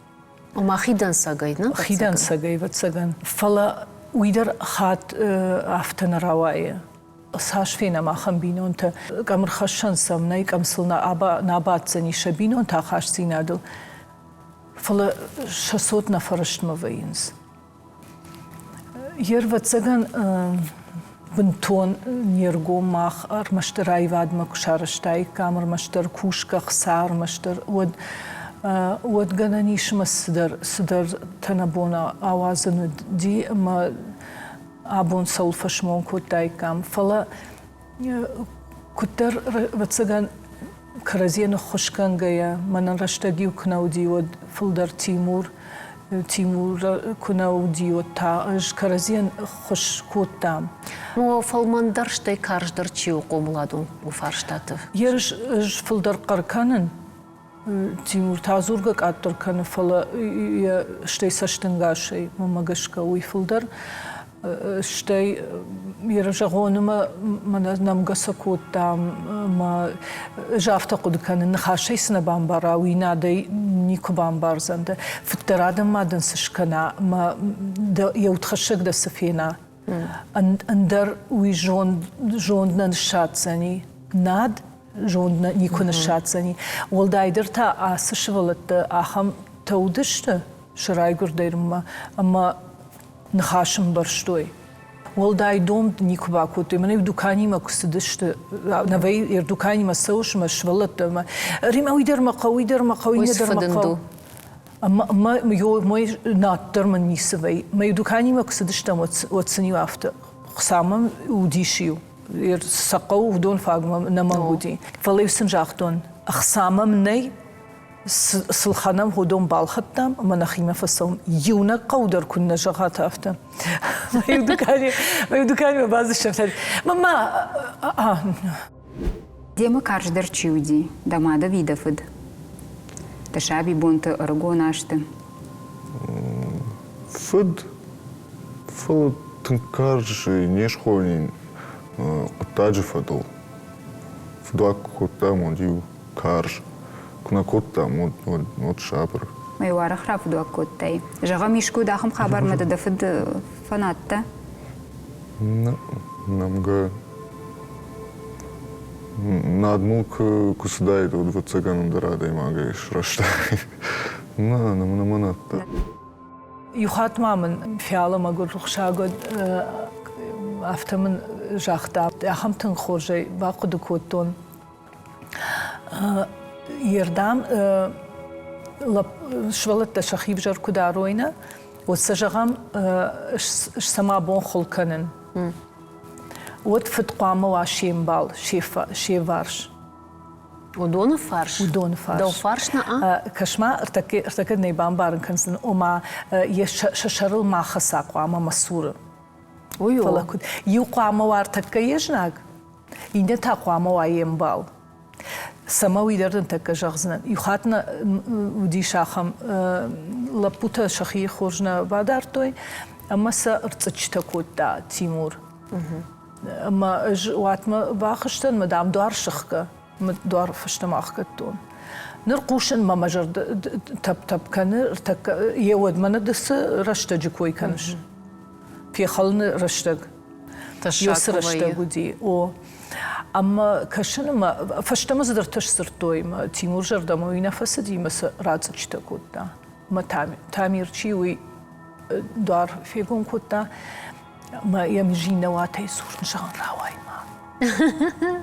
Ома хидан сагай, на?
Хидан сагай бацган. Фала уйдер хат афтан равая. Сашфина махам бинон та камрхашан самнай камсылна аба набатсани шабинон та хашсинадл. Фала 600 нафарышт мавайнс. Ер вацаган бунтон нерго мах армаштар айвад макушараштай камер маштар кушка хсар маштар од гананиш масдар сдар танабона авазану ди ма абон саулфашмон котай кам фала кутар вацаган каразиена хошкангая манан раштаги укнауди од фулдар Тимур кунаудио та аж каразиен хош котам.
Но фалмандар штай карждар чиу комладу у фарштатов.
Ерш фулдар карканын Тимур тазурга каттырканы фала штай саштынгашай мамагашка уй фулдар штай ержагоныма мана намгаса коттам ма жафта кудканы нахашайсына бамбара уйнадай нику бамбарзанда футтарадым мадын сышкана ма яутхашык да сафена андар уй жонднан шатсани над жон никона шатсани. Олдайдер та асышвалатты ахам таудышты шырайгурдайрма, ама нахашым барштой. Олдай дом никубакут, именно в дукане ма кусдышты, навей ир дукане ма саушма швалатты, рима уйдерма
Фаденду.
мой надтерман нисавей, мой дукане ма кусдышты оценю авто, самым удишью. Ир сақау вдон фагма намагуди. Фалевсен жахтон. Ахсамам ней сылханам ходом балхаттам, манахима фасом. Юна қаудар күнна жахат афта. Мою дукане базы шафтали. Мама,
Дема карждер чуди, дамада видафыд. Ташаби бонты аргон ашты.
Фыд, фыд тынкаржи нешхонин. Таджи фадол. Фдуак котта модиу карж. Куна котта мод шабр.
Майвара храф дуакоттай. Жага мишку дахам хабар мададафыд фанатта.
Намга надмук кусдайт от вацагану дарада имага ишрашта. Наманатта.
юхат мамын фиала магур рухшагод автомын жақта. Ахам тың хоржай бақуды коттон. Ердам швалатта шахиб жар кударойна. Вот сажагам сама бон холканын. Вот фытқамы ва шембал, шеварш.
Удон фарш.
Удон фарш.
Да фарш на
кашма артаке не бамбарн кансын. Ома е шашарыл махаса қама масура.
Ой.
Фалакут. Ю қама ва артаке ежнаг. Инде та қама ва ембал. Сама уйдерден така жағзынан. Юхатна уди шахам лапута шахи хоржна бадар той. Ама са ырцачта котта Тимур. Ама ватма бахыштан мадам дуар шахка. Дуар фаштамах тон. Нырқушын мамажар тап каны ыртак еуад мана дысы рашта жикой каныш. Пехалны раштаг. Йос раштаг уди. О. Ама кашынма фаштама задарташ сыртой. Тимур жардама уйна фасади маса рацачта котта. Ма тамирчи уй дуар фегон котта. Ма ямжина ватай сурн жан равай ма.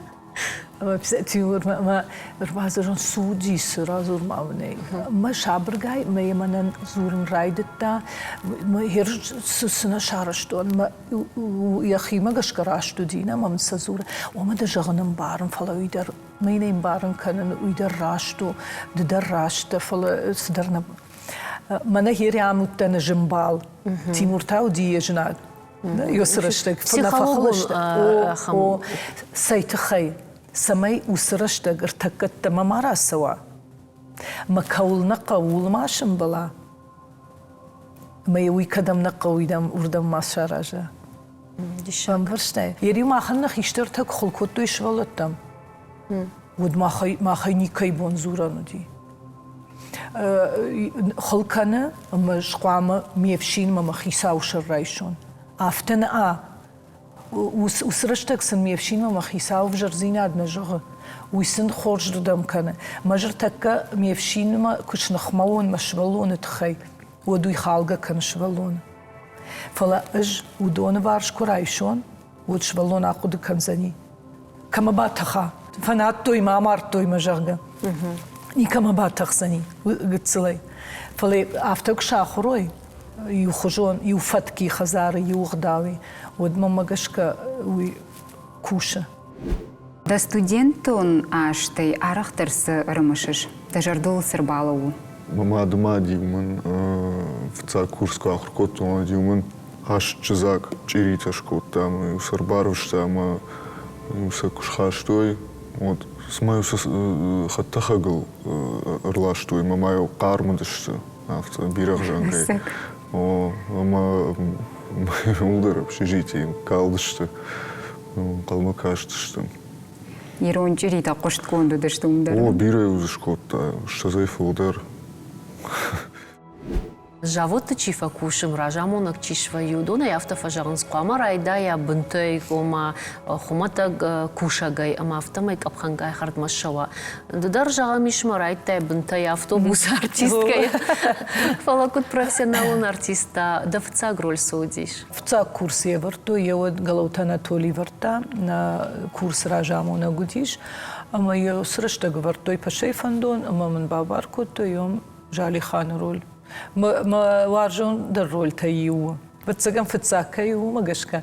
Тимур ма рвазарон суди сразу мавне. Ма шабргай ма яманан зурн райдетта. Ма хер сына шараштон. Ма яхима гашкарашту дина мам сазура. Ома да жаганам барн фала уйдар. Мейнейм барн канан уйдар рашту. Дар рашта фала сдарна. Мана хери амуттана жимбал. Тимур тау дие жнаг. Йосраштаг.
Психологом
О сайтхай. Самай усраштаг артакатта мамара сава. Ма каулна каул машым бала. Ма юй кадамна кауидам урдам машаража. Дишам варштай. Ери маханна хиштартак хулкотту ишвалаттам. Уд махай никай бонзурануди. Хулкана ма шқама мевшин ма махисау шаррайшон. Афтана усраштак сын мевшин ма махисау вжарзина аднажага. Уйсын хорждам кана. Мажыр такка мевшин ма кушнахмаун машвалон тхай. Удуй халга кан швалон. Фала ыж удон варш курайшон. Уд швалон акуды канзани. Камабатаха. Фанат той мамар той мажарга. Никамабатахзани. Гцылай. Фала автак шахурой. Юхожон, юфатки хазары, юхдави. Вот мамагашка уй куша.
Да студентон аштай арахтарсы рымышыш. Да жардул сырбалау.
Мама дома дивман в ца курску ахркоту дивман аш чизак чириташ кот там и сарбарвш там и сакушхаштой. Вот с мою хаттахагл ырлаштой мамаю кармадышты. Авто бирах жангай. О, ама улдар общежитие калдышты, калмакаштышты.
Ерон чирита коштконду дышты умдар.
О, бирай узышкотта, что за фулдар.
Javot cifa kushim rajamonak cishva yudona yafta fajans qama raida ya bintay goma khumata kushagai amafta mai kapkhangai khard mashawa darjaga mishma raida bintay автобус артистка фалакут профессионалун артиста да вцаг роль судиш
вцаг курс еверто евод галаута Анатолий варта на курс ражамона гудиш ама я срышта гвартой пашей фандон ама мен бабарко то йом жали хан роль ما وارجون در رول تایو بتسقم فتساكيو ما قشكا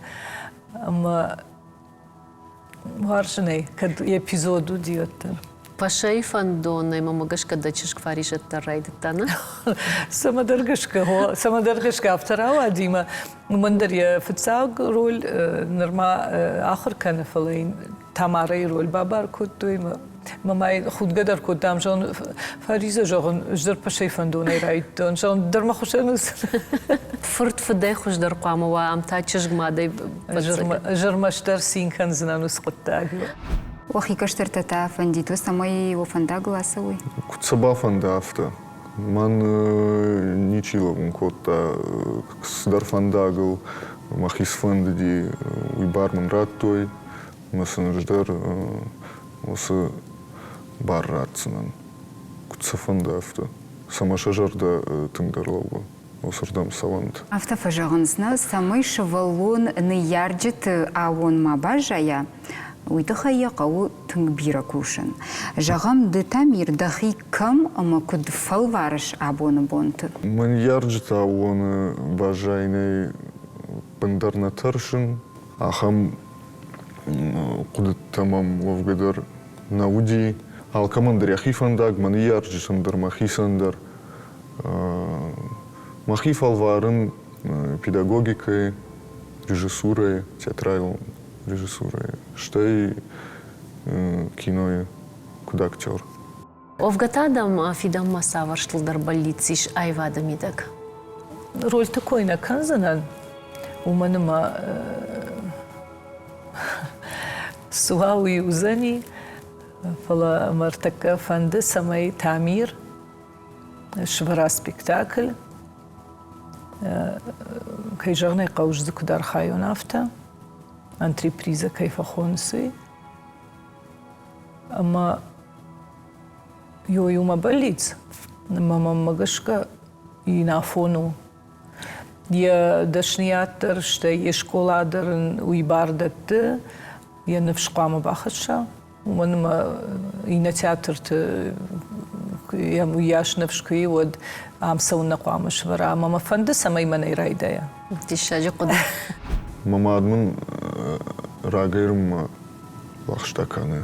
ما وارجني كد يبيزودو ديوتر
Пашей фандон, има могаш да чешк фаришат тарайдтана.
Сама дъргашка автора дима мандър я فتساق роль норма آخر كان فلين تماري رول بابار كنتو има مامای خود قدر کدام جان فریزه جان جدر پشی فندونه راید دان جان در ما خوش نوس
فرد فدای خوش در قام و ام تا چشگ ماده
جرمش در سین کن زنانوس قطعه
وخی کشتر تا فندیتو سمای و فندق لاسوی
کتسبا فندافته من نیچیلم کوتا در فنداگل مخیس فندی وی بارمن راتوی مثلا جدر واسه бар рацынан кутсафандавта самашажарда тыңдарлауга осырдам савант
автофажагынсна самый шавалун ныярджит ауон мабажая уйдыхая кау тыңбира кушын жагам дытамир дахи кам ама куд фалварыш абоны бонты
мен ярджит ауоны бажайны бандарна таршын ахам куд тамам ловгадар науди Алкамандр яхифандаг, ман ярджисандар махисандар, махиф алварын педагогикой, режиссурой, театральной режиссурой, что и кино, куда актер.
Овгатадам фидам масавар штылдар больнициш айвада мидак.
Роль такой наказана, у меня суауи узани. فلا مرتكة فند سمي تعمير شبرا سبيكتاكل كي جغني قوش ذكو دار خايو نافتا انتريبريزا كيف خونسي اما يوم بليت ماما مغشكا ينافونو يا دشنياتر شتي شكولادر ويباردت يا نفش قامة باخدشا ومنما ينتياترت يم وياش نفشكي ود عم سونا قامش برا ماما فندس ما يمني رايدايا
تشاجي قدر
ماما ادمن راغيرم وахштаканы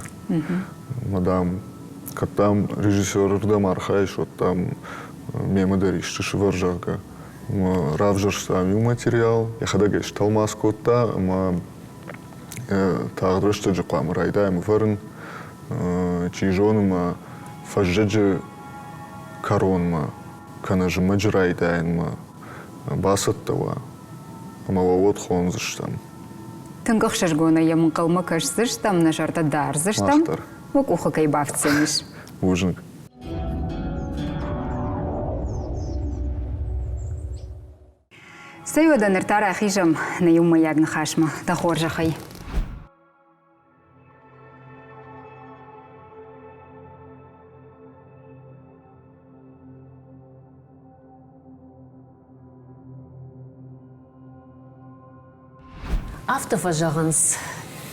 мадам катам режиссердам архайш вот там мемодаришты шваржага равжар сами материал я хадагеш талмаскотта ма тағдырышты жүқам райдайм варн чижонма фажжаджы коронма канажыма жырайдайнма басыттыва амалавот хонзыштам
тыңгық шашгона ямын қалма кашсыштам на жарта дарзыштам окуха кайбавцемиш
ужин
Сайода ныртара хижам на юма ягн хашма да хоржахай
Автофажаганс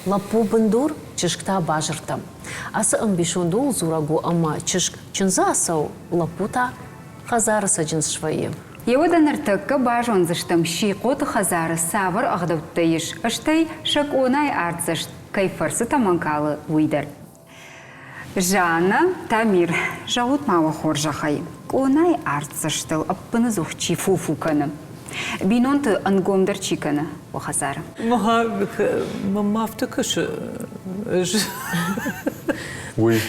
лапу бандур чешкта бажыртам. Асы амбишондул зурагу ама чешк чынзасау лапута хазарыса джинс швайы.
Еуда ныртыкка бажон зыштым шиқот хазары савыр ағдыптайыш аштай шак онай арцышт кайфарсы таманкалы уйдар. Жана Тамир жаут мава хоржахай. Онай арцыштыл аппыны зухчи фуфуканы. Бинонты ангомдар чиканы о хазары.
Мама автокыш.
Уй.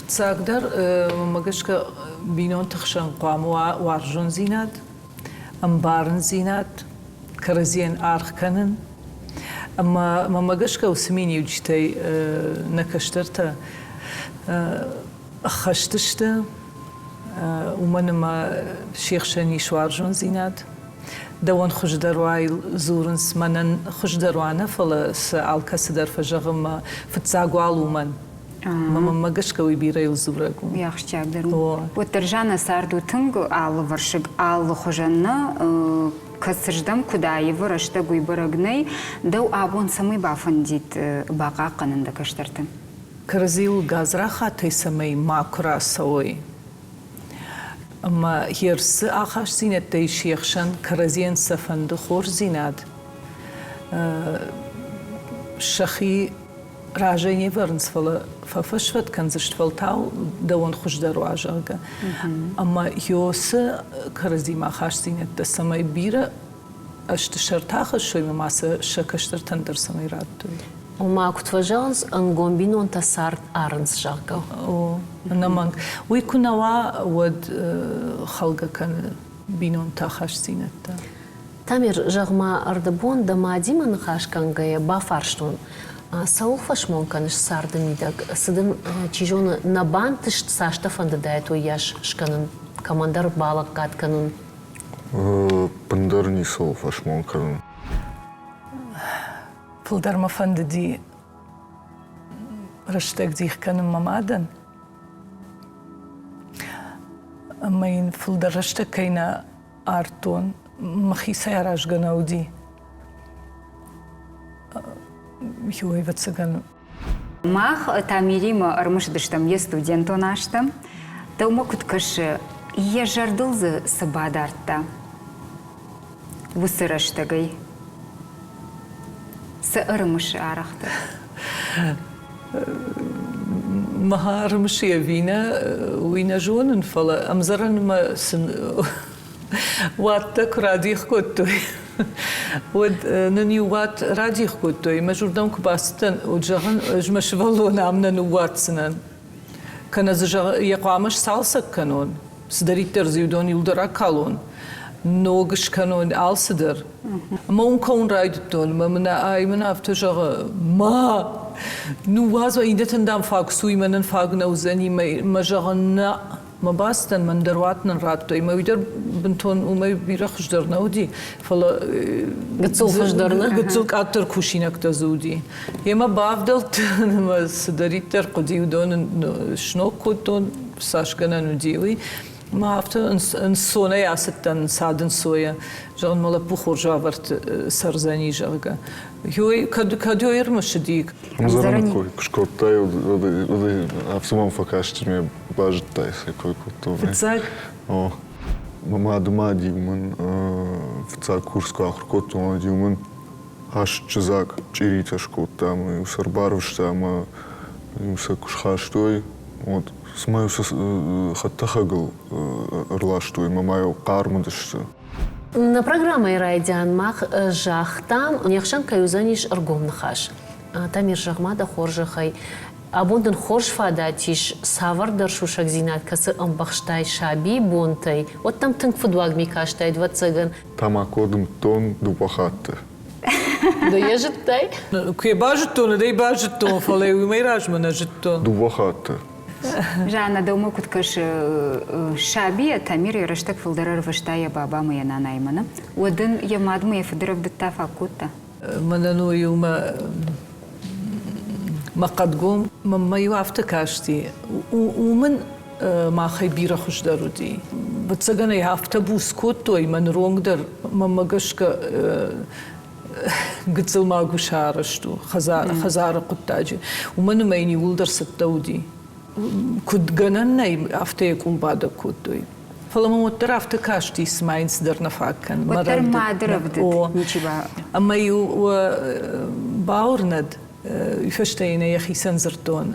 تساقدر مگشک بینون تخشن قام وارجون زیناد، امبارن زیناد، کرزین آرخ کنن، اما مگشک وسمینی وجتی نکشترتا خشتشتا ومن ما شيخ شني شوارجون زيناد دوان خوش درواي زورنس منن خوش دروانا فلا سالكا سدر فجغم فتساقوال ومن ما قشكوي بيري وزوركم
Yaxşı çağırdım. Oturjana sardu tıngu alı varşık alı xojanna kasıjdam kudayi varışta guybaragnay dav abon samay bafandit baqa qanında kaştartın.
كرزيل غازراخا تيسمي ماكرا سوي اما هيرس اخاش زينت تي شيخشن كرزين سفند خور زيناد شخي راجيني ورنس فلا ففشفت كنزشت فلتاو دون خوش درواجاغا اما يوس كرزي ما خاش زينت تسمي بيرا اشتشرتاخ شوي ماس شكشتر تندر سمي رادو
وما كنت فجاز أنقوم بينون تسارت أرنس جاكا.
نمان ويكون ود خلقة كان بينون تخش سينتا.
تامير جغما أردبون دما ديما نخاش كان جاي بافارشتون. سوفش ممكنش سارد ميدك سدن تيجون نبان تشت ساشتا فنددايتو ياش شكنن كماندر بالك قاد كنن.
بندرني سوفش ممكن.
فلدر ما فنددي رشتك ديخ كان ممادن اما ين فلدر رشتك كينا ارتون مخي سيراش غناودي يوي واتسغن
Мах тамирима армышдыштам е студентон аштам. Таума куткаш е жардылзы сабадарта. Вусыраштагай. سأرمش عرفت
مهارمش يبينا وين جون فلا أمزرن ما سن واتك راديخ كوتوي ود نني وات راديخ كوتوي ما جردم كباستن وجهن جمش فلون عمنا نوات سنن كان زجا يقامش سالسك كانون سدري ترزيودون يلدرا كالون نوغش كانون آلسدر ما كون رايدتون ما منا أي منا أفتشغ ما نوازو إيدتن دام فاق سوي منن فاق نوزني ما جغنا ما باستن من درواتنا راتو ما يدر بنتون وما بيرخش درنا ودي فلا
قتصول خش درنا
قتصول أكتر كوشينك تزودي يما بافدلت ما سدري ترقدي ودون شنو كنتون ساشكنا نديوي ما أفتح إن سونا يا ستن سادن سويا جان ملا بخور جابرت سرزاني جاغا هو كادو يرمش ديك
Мзаран кой кшкоттай оди авсумам факашти ме бажтай се кой кото.
Цак
О. Мама дома диман в курско ахркото диман хаш чизак чирита шкота мы усарбарвшта ма юса кушхаштой вот смаю хаттахагл ырлаштой мамаю кармадышты.
На программе Райдиан Мах Жахтам Нехшан Каюзаниш Аргом Нахаш. Тамир Жахмада Хоржахай. Абунден Хорж Фадатиш Савар Даршушак Зинат Касы Амбахштай Шаби Бонтай. Вот там тынк фудваг Микаштай два цыган.
Там акодым тон дупахатты.
Да я життай.
كي باجتون دي باجتون فلي وما يراجمنا جتون
Дупахатты.
Жана дома куткаш шаби тамир ярыштак фылдырар ваштая баба моя нанаймана. Один я мадмы федеров дата факута.
مننو يوم ما قد قوم ما يوافتكاشتي ومن ما خيبيرة خوش دارودي بتسجنا يافتا بوسكوتوي من رونغدر ما قشك قتل ما قشارشتو خزار قطاجي ومن ما يني ولدر ستودي كنت جننا يافتا يكون بعد كوتوي فلما مترافت كاشتي سماينس درنا فاكن
وتر ما دربدت نيشبا
أما يو باورند يفشتينا يا أخي سنزرتون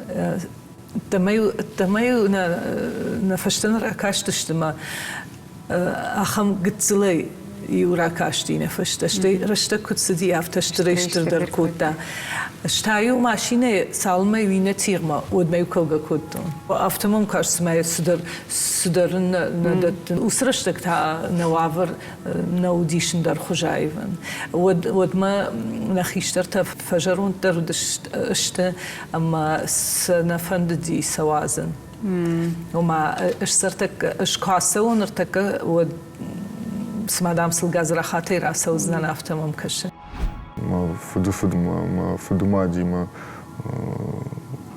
تمايو نفشتنا راكاشتشتما أخم قتلي يوراكاشتي نفشتشتي رشتك كنت سدي أفتشتريشتر در كوتا شتايو ماشينة سالمة وينة تيرما ود ما يكوغا كوتون وأفتمم كاش سماية سدرن ندت وسرشتك تا نوافر نوديشن در خجايفن ود ما نخيشتر تفجرون تردشت أما سنفند دي سوازن وما اشترتك اشكاسه ونرتك ود سمادام سلغاز راحتي راسه وزنا نافته ممكش
ما فدمادي ما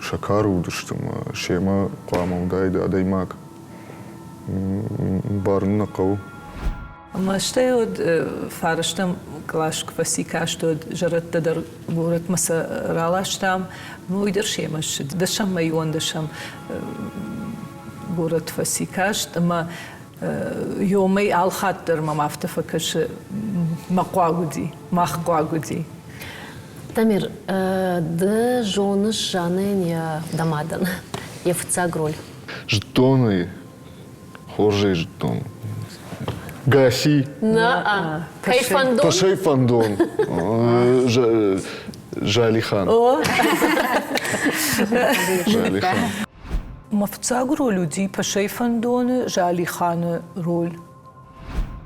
شكار ودشتم شيما قام ودايد اديماك بارنا قو
ما اشتهود فارشتم كلاشك فسيكاشتود جرت در بورت مسا رالاشتام مو يدر شيء مش دشم ما يوان دشم بورت فسيكاشت اما يومي على خاطر ما مفتفكش ما قواعدي ما قواعدي
Тамир, да жониш жанен я дамадан. Я в цагроль.
жетоны хожи жетон гаси
На, кайфандон.
пашай фандон жалихан жалихан
ما فتساق رولو دي بشي فندون جالي خان رول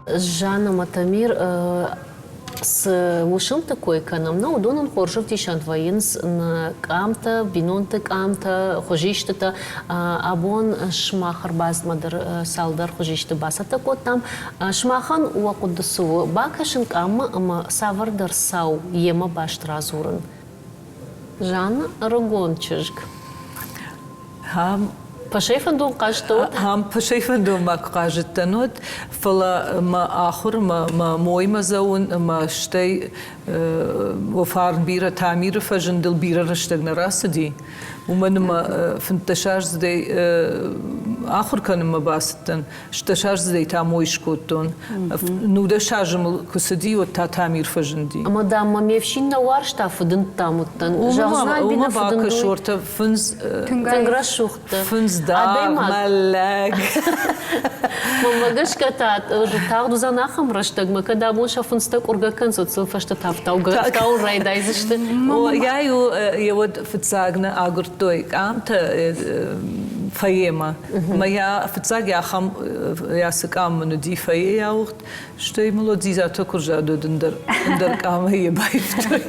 Жанна Матамир, с ушим такой канам, но удонон хоржов тишан воинс на камта, бинонта камта, хожиштата, абон шмахар баз мадар салдар хожишта басата кот там, шмахан уакудасу бакашин камма, ама савардар сау ема баш тразуран. Жанна Рогончижг. Пашей фандом каждый.
هم بشي فندون ما قاجت تنود فلا ما آخر ما موي ما زون ما شتي وفارن بيرة تعمير فجندل بيرة رشتنا راس دي ومن ما فنتشار زدي آخر كان ما باستن اشتشار زدي تاموي شكوتون نودا شاجم كسدي وتا تعمير فجندي
أما دام ما ميفشين نوار شتاف دن تاموتن جازنا بينا فدن
باك شورتا فنز
تنغراش شوختا
فنز دا ملاك
ماما قش كتات تاخدو زناخم رشتك ما كدا بوشا فنستك أرجع كنسوت سلفشت تاو رايدا إزشت
يايو يود فتساقنا أقرتوي عامتا فيما ما يا فتساق يا خم يا سكام من دي فيه يا وقت شتي ملودي ذاته كرجع دندر كام هي بايفتوي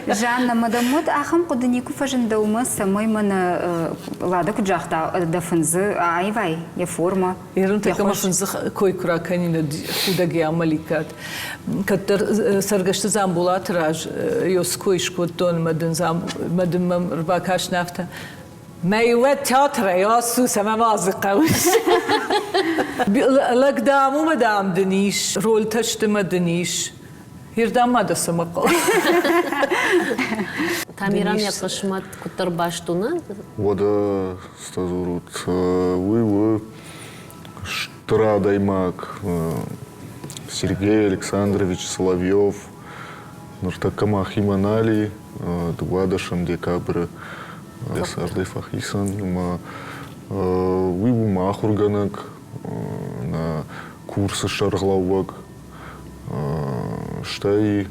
Жанна, мадамот ахам куднику фажен даума самой мана лада куджахта дафнзы айвай я форма.
يرون تكما فنزخ كوي كرا كانين خودا جي عمليكات كتر سرقشت زامبولات راج يوسكوي شكوتون مدن رباكاش نافتا ما يوات تياترا ياسو سما مازقة وش لك دامو مدام دنيش رول تشت مدنيش يردام ما دسمقو
Тамиран якышмат кутар баштуна.
вода стазурут вы Штрадаймак Сергей Александрович Соловьев Нуртакама Химанали Дуадашам декабрь Ясарды Фахисан вы махурганак на курсы шарглавак Штай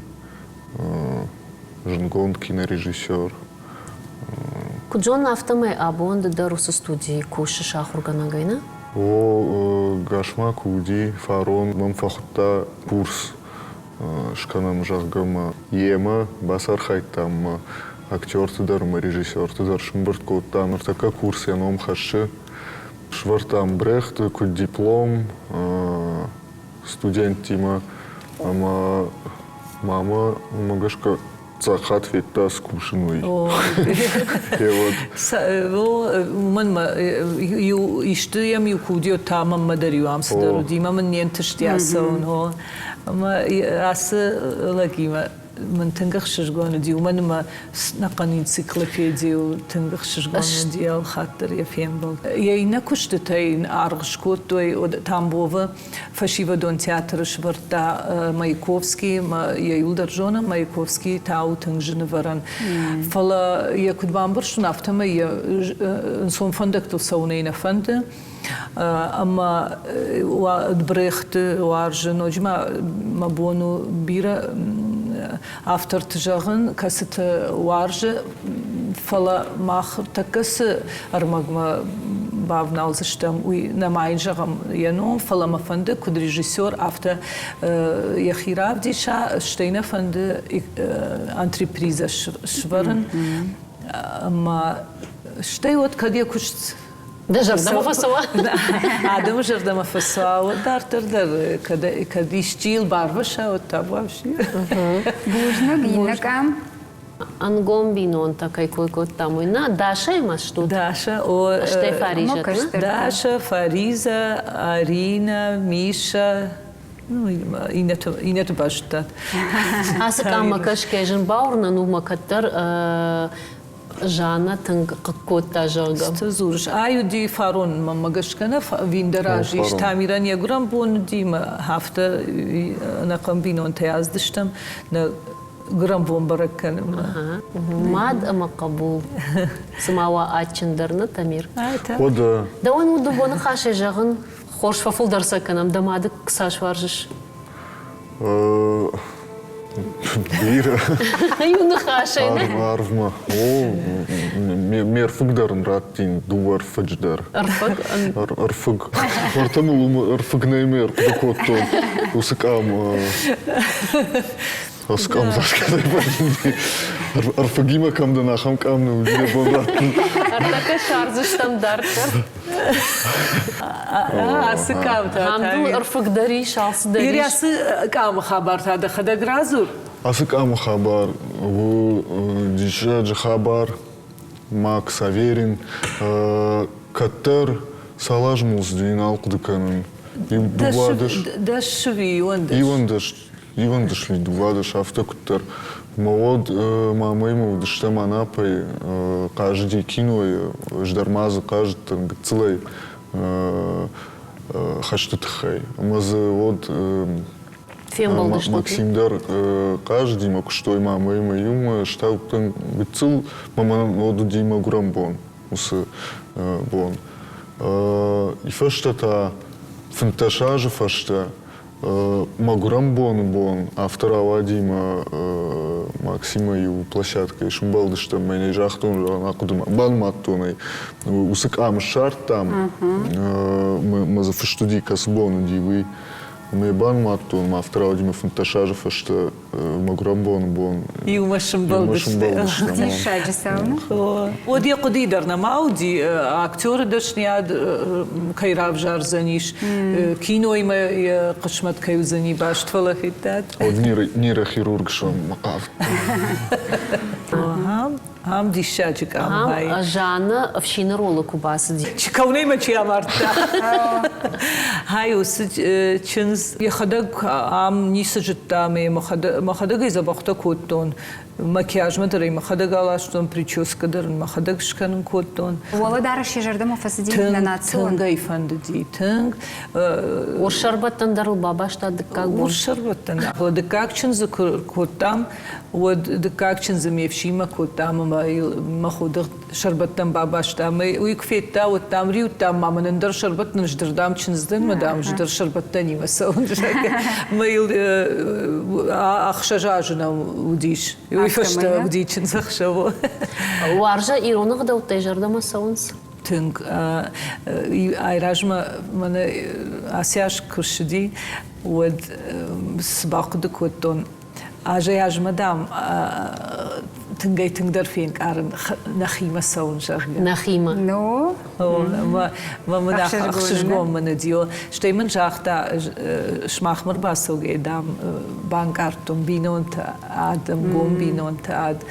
Жнгон кинорежиссер.
Куджон автомай абон да руса студии куши шахургана гайна?
О гашма куди фарон мамфахта курс шканам жагама ема басар хайтам актер тыдарма режиссер тыдар шымбырт коттам така курс яном хаши швартам брехт куд диплом студент тима ама мама магашка цахат фетта скушенный.
من ما يشتريهم يكوديو تامم مدريو أم صدرو ديما من ينتشتياسون هو ما أس لقيمة من تنقخش جوان ديو من ما نقني انسيكلوبيديو تنقخش جوان ديال خاطر يفهم بل يينا كشتتين أرغش كوتوي تامبوفا فشيفا دون تياتر شبرتا مايكوفسكي ما يولدر جونا مايكوفسكي تاو تنجن ورن فلا يكود بامبرش نفتما نصوم فندق تلسونين فند أما وادبريخت وارجن وجما ما بونو بيرا أفتر تجاهن كست وارج فلا ماخر تكس أرمغما بابنا الزشتم ونماين جغم ينوم فلا ما فند كد ريجيسور أفتر يخيراب دي شا شتينا فند انتربريزا شبرن أما شتي وقت كدي كشت
Даже Ардама Фасова.
Адам Жардама Фасова, когда ищил барбаша, вот там вообще.
Бужна, гинакам.
Ангом бинон такой кой-кот там. На Даша и мас что?
Даша,
Штефарижа.
Даша, Фариза, Арина, Миша, ну, инето баштат.
Аз кама кашкежен баурна, ну макатар Жана тânг какота жагам.
Стазурш. Аю ди фарон мамагашкана виндераж иш тамиран ягурам бон ди хафта на комбинон теаздыштам на грам бомбараккан.
Мад ама кабул. Самава ачындарны Тамир.
Ода.
Да он удобоны хаше жагын хош фафылдарса канам дамады ксаш варжыш.
Бира.
Юны хаше.
Арвма. О, мер фугдарн раттин дуар фадждар. Арфуг. Артамул арфуг неймер кодто. Усакам. Аскам зашкадай бадинди. Арфагима камда нахам камну биде бонрат.
Артака шарзы стандарты.
Асыкамта.
Хамду арфагдари шалсы дариш.
Ирясы кам хабар тада хада гразур.
Асыкам хабар. Дишаджи хабар. Макс Аверин. Каттар салажмуз диналкдыканын.
Дашви
Ивандыш ли дувадыш автокуттар. Мавод мамайму дыштам анапай каждый кино ждармазы каждый целый хаштатхай. Мазы вот Максимдар каждый мог что и мама и мою штал там гцил мама вот дима грамбон усы бон. И фаштата фанташажи фашта Магурам бон, автора Вадима Максима и площадка и шумбалды, что меня жахтун, накудма бан маттуной, усыкам шарт там, мы за фаштуди касбону дивы, мы бан маттун, автора Вадима фанташажев, что Магурам бон.
И умашим балдышты.
Дишаджи сауна.
Вот я куда идарна мауди, актеры дошняд кайрав жарзаниш, кино има кашмат кайузани баштвала хитат.
Вот нейрохирург шо макав.
Хам дишачик амбай.
Хам Жана овщина рола кубасы.
Чикауне мачи амарта. Хай усыч чынз яхадаг ам нисажыттаме махадаг изабахта коттон. Макияж матерей махадаг алаштон прическа дарын махадаг шканын коттон.
Вала дараш ежардама фасади на нацуан.
Тынга ифандыди тынг.
Ур шарбаттан дарыл бабашта дыкак бон.
Ур шарбаттан. Дыкак чынзы коттам. Вот дыкак чынзы мевшима коттам. Махудык шарбаттан бабашта. Уикфетта вот там риут там маманын дар шарбаттан ждырдам чынздын мадам ждыр шарбаттан имасаун. Мэйл ахшажажына удиш. Уйфашта удичин захшаво.
Варжа иронық да уттай жардама саунс.
Тынг айражма мана асяш куршиди вот сбақды коттон. Ажа яжмадам тынгай тынгдар фенк арын нахима саун жарга.
Нахима.
Ну?
Ма ахшижгом мана дио. Штейман жахта шмахмар басоге дам банкартом бинонта адам гом бинонта ад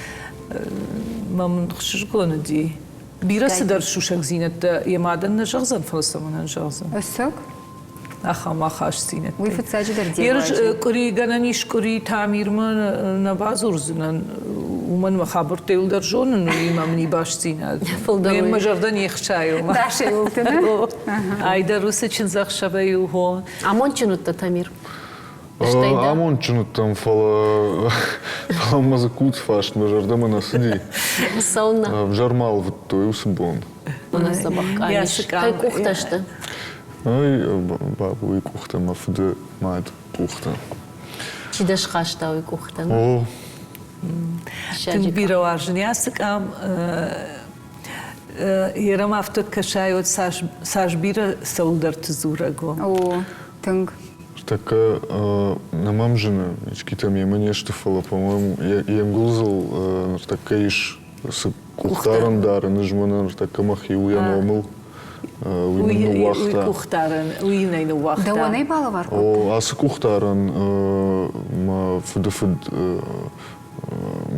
мам хшижгона ди. Бирасы дар шушак зинет ямадан на жагзан фалсаман жагзан.
Осок?
Ахамахаш зинет.
Уйфацаджи дар
Ерж
деваджи.
кори гананиш кори тамирман на базурзунан уман махабар тейлдар жонан имам нибаш зинет.
Фалдаруй.
Мен мажардан ехшаю.
Даша юлтына.
Айда русы чин захшабаю хо.
Амон чинутта Тамир.
Амон чынут там фала мазакут фашт мажардама насыди.
Сауна.
В жармал вот то и усыбон.
У нас забахка. Кай кухташты.
Ай бабу и кухта мафды мад кухта.
Чидаш хашта уй кухтан.
О.
Тын бира важнясык ам ерам авто кашайот саш бира саулдар тзураго.
О, тынг.
Така на мамжина, ички-то мне нечто фала, по-моему, я гулзал, така иш с кухтаран дары, нажмана, така махи уяномыл, ويمن وقتا
كختارن وينين وقتا
دواني بالوار كوت
او اس كختارن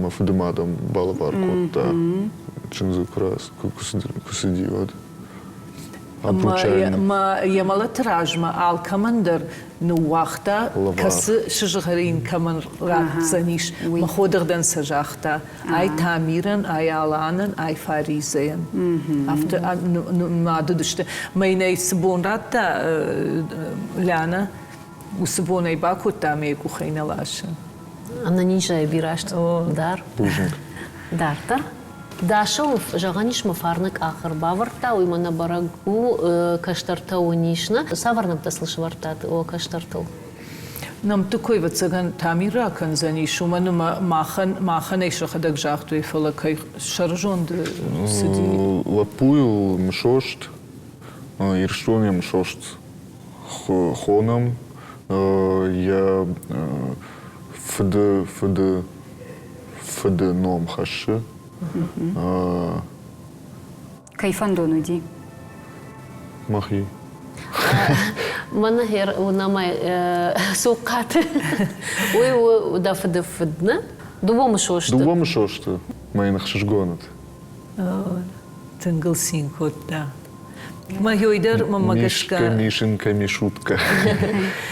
ما فد مادم بالوار كوتا چنز كراس كسدي ود
ما يملت راجما الكمندر نو وقتا كس شجرين كمن راكزنيش ما خودر دن سجاختا اي تعميرن اي علانن اي فاريزين after ما دشت ما ينسبون راتا لانا وسبون اي باكو تاميكو خينا لاشن
انا نيجا بيراشت دار
بوجنك
دارта Дашов жағаниш мафарнак ахыр баварта уймана барагу каштарта унишна саварнамта слышвартат о каштартыл.
Нам такой вот цаган тамира канзани шуману махан еще ходак жахту и фалакай шаржон де сиди.
Лапуил мшошт, ирштоне мшошт хоном, я фд ном хаши.
كيفان دونو دي
مخي
Мана хер унамай сукат. Уй да фдна. Дубом шошта.
Дубом шошта. Май нахшиш гонат.
Тынгыл синкот да. ما يقدر ما
مشكا ميشنكا ميشوتكا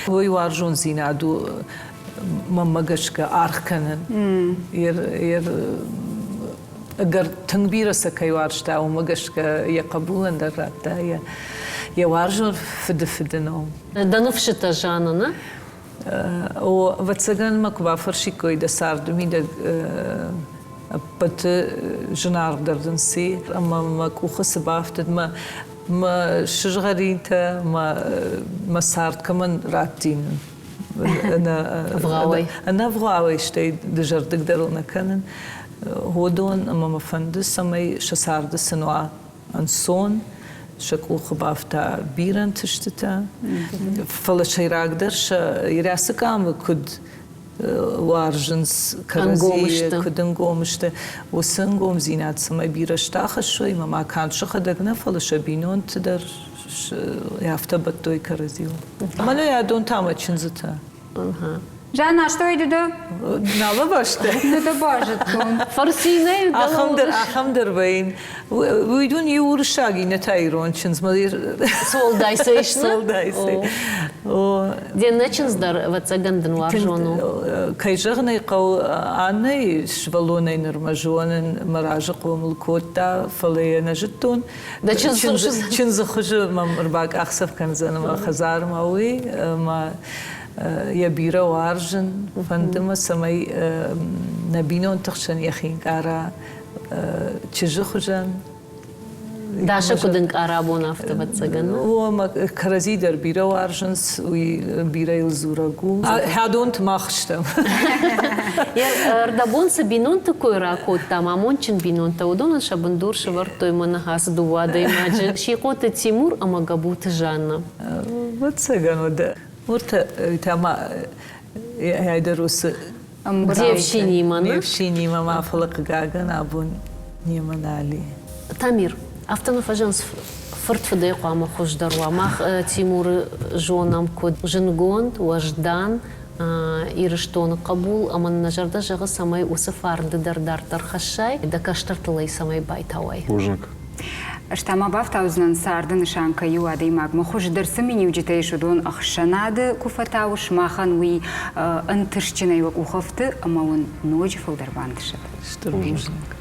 هو يوارجون زينادو ما مقشكا أركنن اگر تنبير سكاي وارشتا ومقشكا يقبولن درتا يوارجون فدنو
دانوفشتا جاننا
او واتسغان مكوا فرشيكوي دا ساردمي دا بت جنار دردنسي اما ما كوخ سبافتد ما شجرينتا ما صارت كمان راتين انا فغاوي شتي دجر تقدرون كانن هودون اما مفندس سمي شسارد سنوا انسون شكو خبافتا بيرن تشتتا فلا شيراك درش يراسكام كد وارجنس كرزي كدنقومشت وسنقوم زينات سمي بيرشتا خشوي ما كان شخدقنا فلا شبينون تدر يافتا بطوي كرزيو مالو يادون تاما چنزتا
Жанна, а что идет?
Нала башта.
Это бажет.
Фарсине
Ахамдер вейн. Уйдун юршаги на тайрон ченз мадир.
Солдайсейшна.
Солдайсей.
Ден начинздар вацаганден варжону.
Кайжагна يقو عني شبلوني نرمجون مراجق وملكوتا فلي نجتون.
دا
چنز خج ما مرباك أخسف كان زنا ما خزار ماوي ما يبيرا وارجن فندم سمي نبينون تخشن يخين كارا تشجخجن
داشا كودنك أرابون أفتا بتسجن
هو ما كرزي در بيرا وارجنس وبيرا يلزورجو هادون تماخشتم
يا ردابون سبينون تكوي راكوت تمامون چن بينون تودون شبندور شورتوي من هاس دوادي ماجي شيقوت تيمور أما قبوت جانا
بتسجن وده ورتا تما هيدروس
ديفشيني
ما فلق جاجن أبون نيمنالي
تامير أفتنا فجنس فرت فديق وما خوش دروا ما تيمور جونام كود جنغون وجدان إيرشتون قبول أما نجرد جغ سماي وسفار دردار ترخشاي دكاشترت لي سماي بايتاوي
بوجنك
Штама бафтаузnan сардын шанка юады магма хош дерсымини уджитейшу дон ахшанады куфатауш махан уи антыршчинай вак ухафты, ама он ночь фалдарбандышат.
Что бужник.